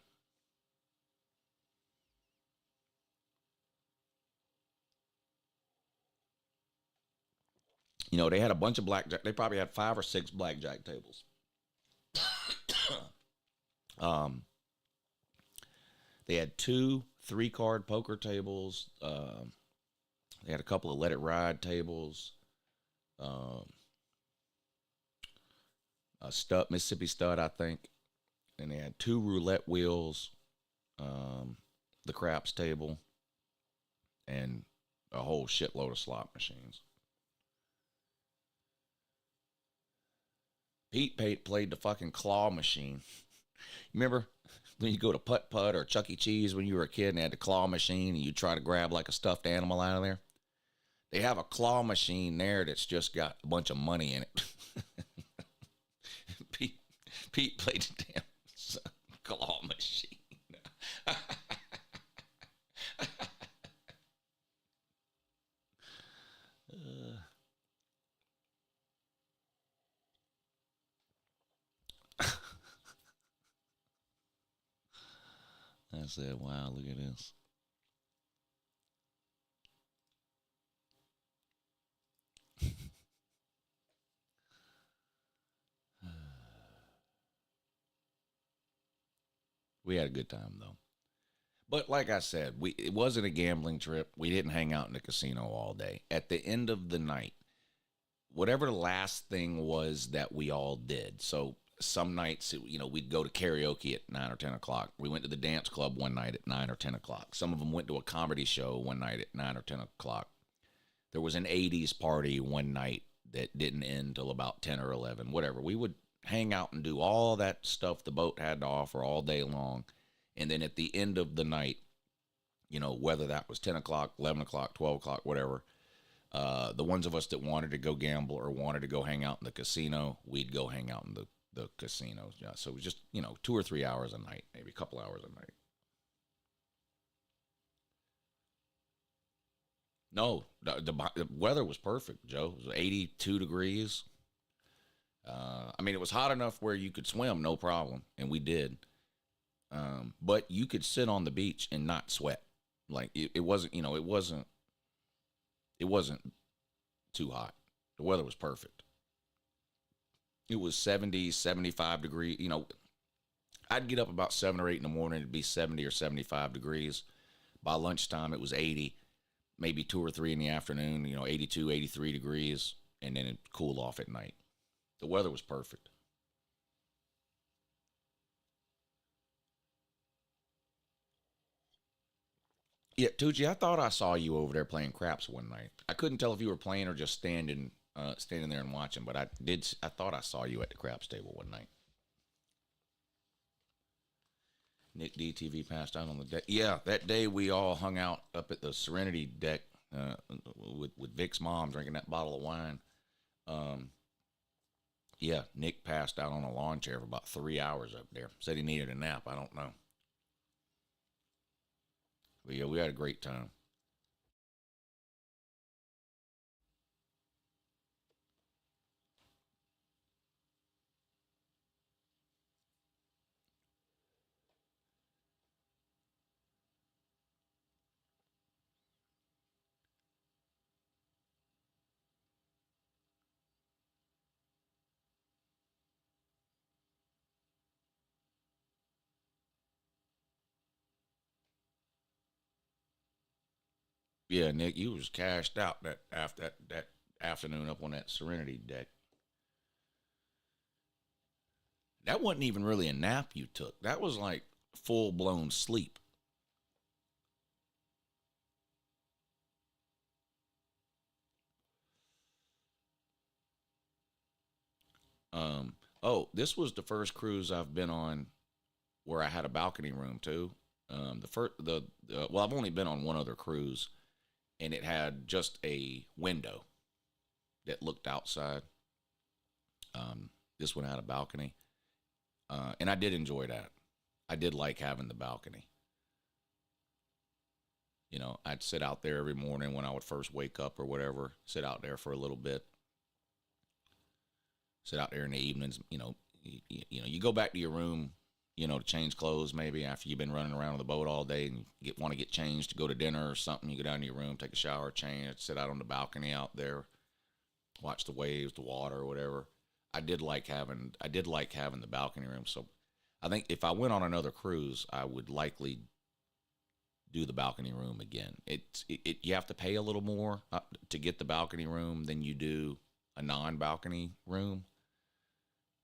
You know, they had a bunch of blackjack. They probably had 5 or 6 blackjack tables. They had 2 3-card poker tables. They had a couple of Let It Ride tables. A Mississippi Stud, I think. And they had 2 roulette wheels, the craps table, and a whole shitload of slot machines. Pete played the fucking claw machine. Remember when you go to Putt Putt or Chuck E. Cheese when you were a kid and they had the claw machine and you try to grab like a stuffed animal out of there? They have a claw machine there that's just got a bunch of money in it. Pete played the damn claw machine. I said, wow, look at this. We had a good time, though. But like I said, it wasn't a gambling trip. We didn't hang out in the casino all day. At the end of the night, whatever the last thing was that we all did. So some nights, you know, we'd go to karaoke at 9 or 10 o'clock. We went to the dance club one night at 9 or 10 o'clock. Some of them went to a comedy show one night at 9 or 10 o'clock. There was an 80s party one night that didn't end till about 10 or 11, whatever. We would hang out and do all that stuff the boat had to offer all day long. And then at the end of the night, you know, whether that was 10 o'clock, 11 o'clock, 12 o'clock, whatever, the ones of us that wanted to go gamble or wanted to go hang out in the casino, we'd go hang out in the casinos. Yeah, so it was just, you know, 2 or 3 hours a night, maybe a couple hours a night. No, the weather was perfect, Joe. It was 82 degrees. I mean, it was hot enough where you could swim, no problem, and we did. But you could sit on the beach and not sweat. Like it wasn't, you know, it wasn't too hot. The weather was perfect. It was 70, 75 degrees. You know, I'd get up about 7 or 8 in the morning. It'd be 70 or 75 degrees. By lunchtime, it was 80, maybe 2 or 3 in the afternoon, you know, 82, 83 degrees, and then it'd cool off at night. The weather was perfect. Yeah, Tucci, I thought I saw you over there playing craps one night. I couldn't tell if you were playing or just standing there and watching, but I thought I saw you at the craps table one night. Nick DTV passed out on the deck. Yeah, that day we all hung out up at the Serenity deck with Vic's mom drinking that bottle of wine. Yeah, Nick passed out on a lawn chair for about 3 hours up there. Said he needed a nap. I don't know. But yeah, we had a great time. Yeah, Nick, you was cashed out that afternoon up on that Serenity deck. That wasn't even really a nap you took. That was like full-blown sleep. Oh, this was the first cruise I've been on where I had a balcony room too. Well, I've only been on one other cruise, and it had just a window that looked outside. this one had a balcony. And I did enjoy that. I did like having the balcony. You know, I'd sit out there every morning when I would first wake up or whatever, sit out there for a little bit. Sit out there in the evenings, you know, you go back to your room, you know, to change clothes maybe after you've been running around on the boat all day and want to get changed to go to dinner or something. You go down to your room, take a shower, change, sit out on the balcony out there, watch the waves, the water, or whatever. I did like having the balcony room. So I think if I went on another cruise, I would likely do the balcony room again. You have to pay a little more to get the balcony room than you do a non-balcony room.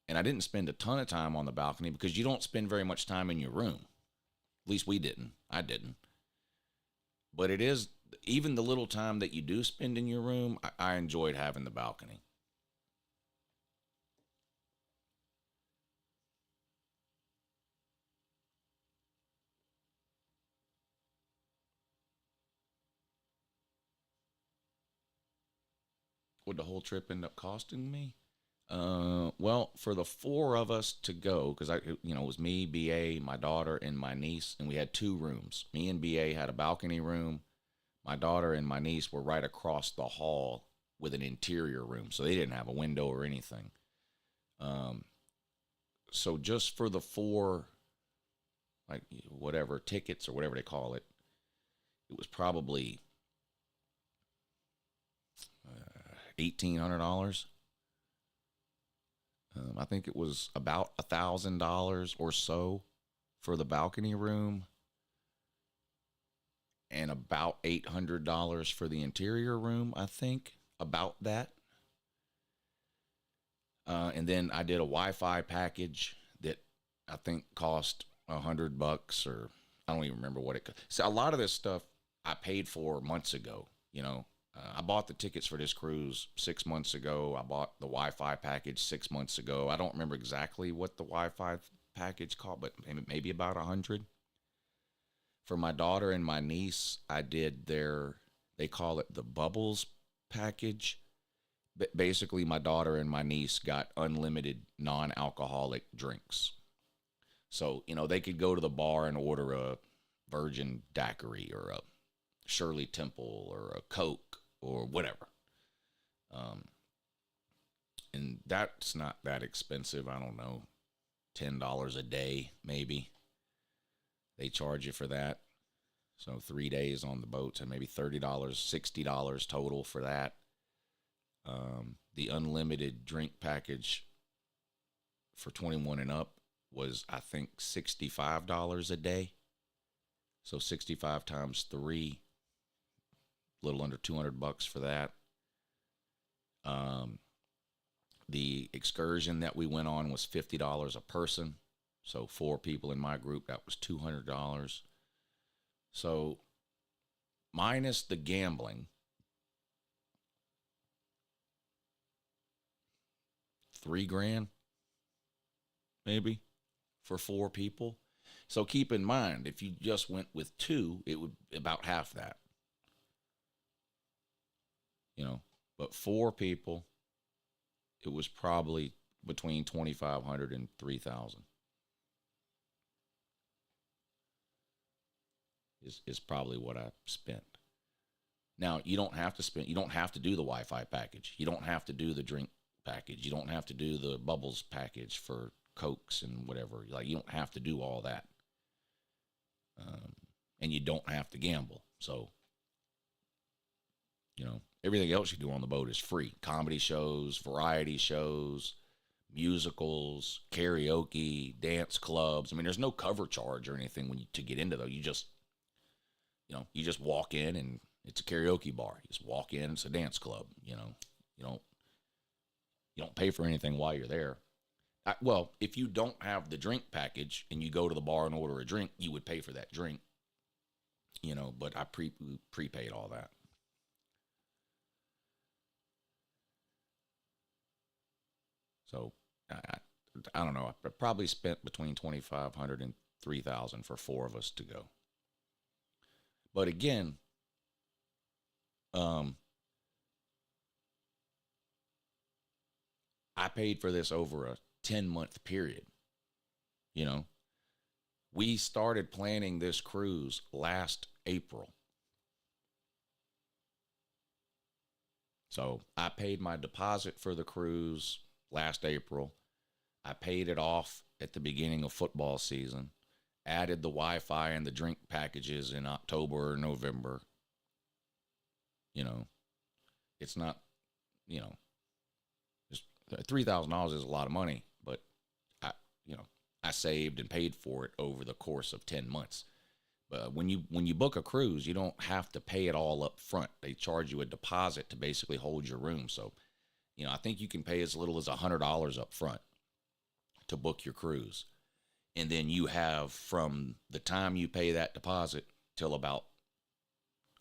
And I didn't spend a ton of time on the balcony because you don't spend very much time in your room. At least we didn't. I didn't. But it is, even the little time that you do spend in your room, I enjoyed having the balcony. Would the whole trip end up costing me? Well, for the 4 of us to go, because it was me, BA, my daughter, and my niece, and we had 2 rooms. Me and BA had a balcony room. My daughter and my niece were right across the hall with an interior room, so they didn't have a window or anything. So just for the 4, like whatever tickets or whatever they call it, it was probably $1,800. I think it was about $1,000 or so for the balcony room and about $800 for the interior room, I think, about that. And then I did a Wi-Fi package that I think cost $100, or I don't even remember what it cost. So a lot of this stuff I paid for months ago, you know. I bought the tickets for this cruise 6 months ago. I bought the Wi-Fi package 6 months ago. I don't remember exactly what the Wi-Fi package cost, but maybe about $100. For my daughter and my niece, I did they call it the Bubbles package. Basically, my daughter and my niece got unlimited non-alcoholic drinks. So, you know, they could go to the bar and order a Virgin Daiquiri or a Shirley Temple or a Coke or whatever. And that's not that expensive. I don't know, $10 a day, maybe. They charge you for that. So 3 days on the boat, so maybe $30, $60 total for that. The unlimited drink package for 21 and up was, I think, $65 a day. So 65 times 3, a little under $200 for that. The excursion that we went on was $50 a person. So 4 people in my group, that was $200. So minus the gambling, $3,000 maybe for 4 people. So keep in mind, if you just went with 2, it would be about half that. You know, but 4 people, it was probably between $2,500 and $3,000. Is probably what I spent. Now, you don't have to do the Wi-Fi package. You don't have to do the drink package. You don't have to do the Bubbles package for Cokes and whatever. Like, you don't have to do all that. And you don't have to gamble. So, you know, everything else you do on the boat is free. Comedy shows, variety shows, musicals, karaoke, dance clubs. I mean, there's no cover charge or anything to get into those. You just walk in and it's a karaoke bar. You just walk in, it's a dance club. You know, you don't pay for anything while you're there. Well, if you don't have the drink package and you go to the bar and order a drink, you would pay for that drink. You know, but I prepaid all that. So I don't know. I probably spent between $2,500 and $3,000 for 4 of us to go. But again, I paid for this over 10-month period. You know, we started planning this cruise last April. So I paid my deposit for the cruise last April. I paid it off at the beginning of football season, added the Wi-Fi and the drink packages in October or November. You know, it's not, you know, just $3,000 is a lot of money, but I saved and paid for it over the course of 10 months. But when you book a cruise, you don't have to pay it all up front. They charge you a deposit to basically hold your room. So, you know, I think you can pay as little as $100 up front to book your cruise. And then you have from the time you pay that deposit till about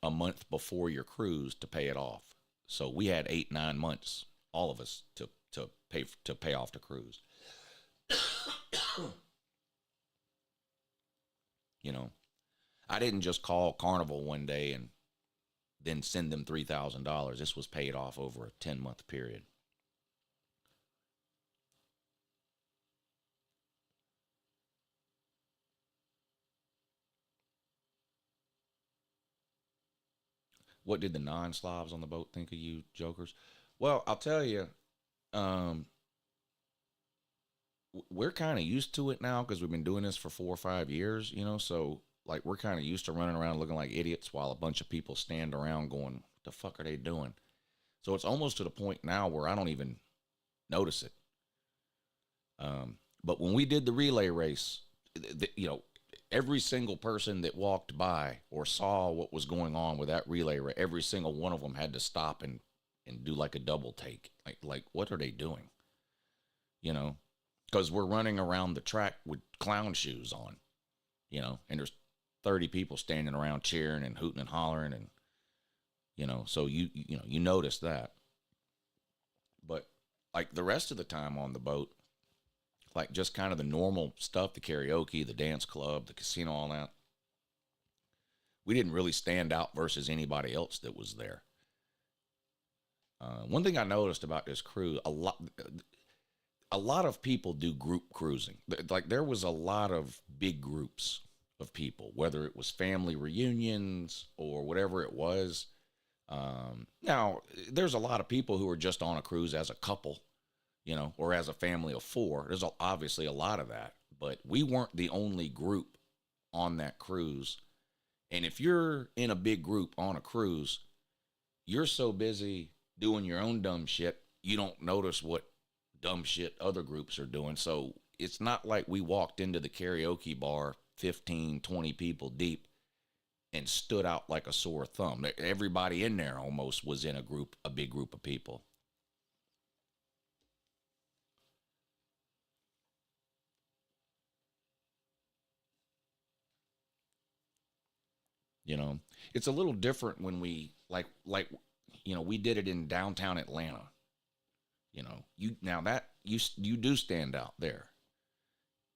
a month before your cruise to pay it off. So we had 8-9 months, all of us, to pay off the cruise. You know, I didn't just call Carnival one day and then send them $3,000. This was paid off over a 10-month period. What did the non-Slavs on the boat think of you jokers? Well, I'll tell you, we're kind of used to it now because we've been doing this for 4 or 5 years, you know, so like we're kind of used to running around looking like idiots while a bunch of people stand around going, what the fuck are they doing? So it's almost to the point now where I don't even notice it. But when we did the relay race, you know, every single person that walked by or saw what was going on with that relay race, every single one of them had to stop and do like a double take. Like what are they doing? You know? Because we're running around the track with clown shoes on, you know, and there's 30 people standing around cheering and hooting and hollering, and you know, so you notice that. But like the rest of the time on the boat, like just kind of the normal stuff, the karaoke, the dance club, the casino, all that, we didn't really stand out versus anybody else that was there. One thing I noticed about this cruise, a lot of people do group cruising. Like there was a lot of big groups of people, whether it was family reunions or whatever it was. Now there's a lot of people who are just on a cruise as a couple, you know, or as a family of 4. There's obviously a lot of that, but we weren't the only group on that cruise. And if you're in a big group on a cruise, you're so busy doing your own dumb shit, you don't notice what dumb shit other groups are doing. So it's not like we walked into the karaoke bar 15, 20 people deep and stood out like a sore thumb. Everybody in there almost was in a big group of people. You know, it's a little different when we like, you know, we did it in downtown Atlanta. You know, you do stand out there,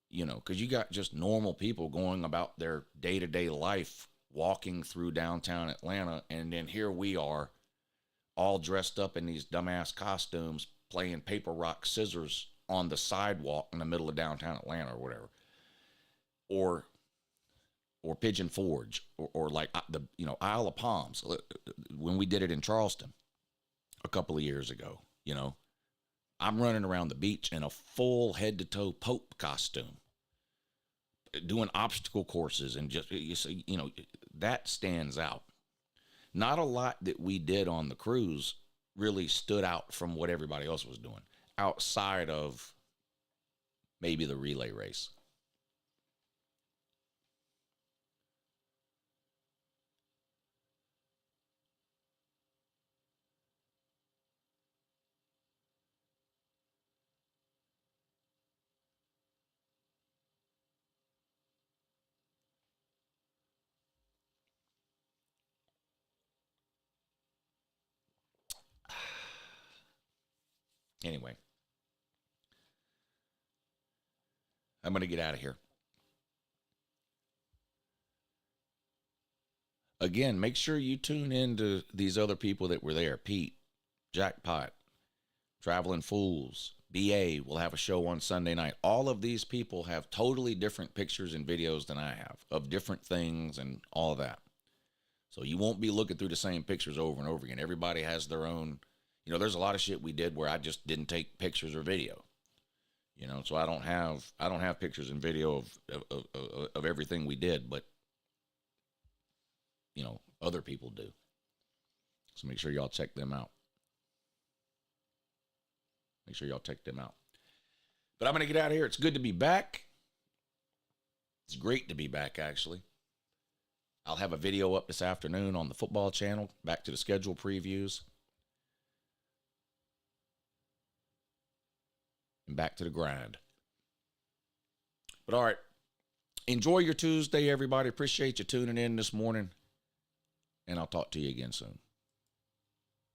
you know, because you got just normal people going about their day-to-day life, walking through downtown Atlanta, and then here we are all dressed up in these dumbass costumes playing paper, rock, scissors on the sidewalk in the middle of downtown Atlanta or whatever, or Pigeon Forge, or like the, you know, Isle of Palms when we did it in Charleston a couple of years ago. You know, I'm running around the beach in a full head-to-toe Pope costume, doing obstacle courses, and just, you know, that stands out. Not a lot that we did on the cruise really stood out from what everybody else was doing, outside of maybe the relay race. Anyway, I'm going to get out of here. Again, make sure you tune in to these other people that were there. Peete, Jackpot, Traveling Fools, BA will have a show on Sunday night. All of these people have totally different pictures and videos than I have of different things and all of that. So you won't be looking through the same pictures over and over again. Everybody has their own, you know, there's a lot of shit we did where I just didn't take pictures or video. You know, so I don't have pictures and video of everything we did, but you know, other people do. So make sure y'all check them out. Make sure y'all check them out. But I'm going to get out of here. It's good to be back. It's great to be back, actually. I'll have a video up this afternoon on the football channel, back to the schedule previews. And back to the grind. But all right, enjoy your Tuesday, everybody. Appreciate you tuning in this morning. And I'll talk to you again soon.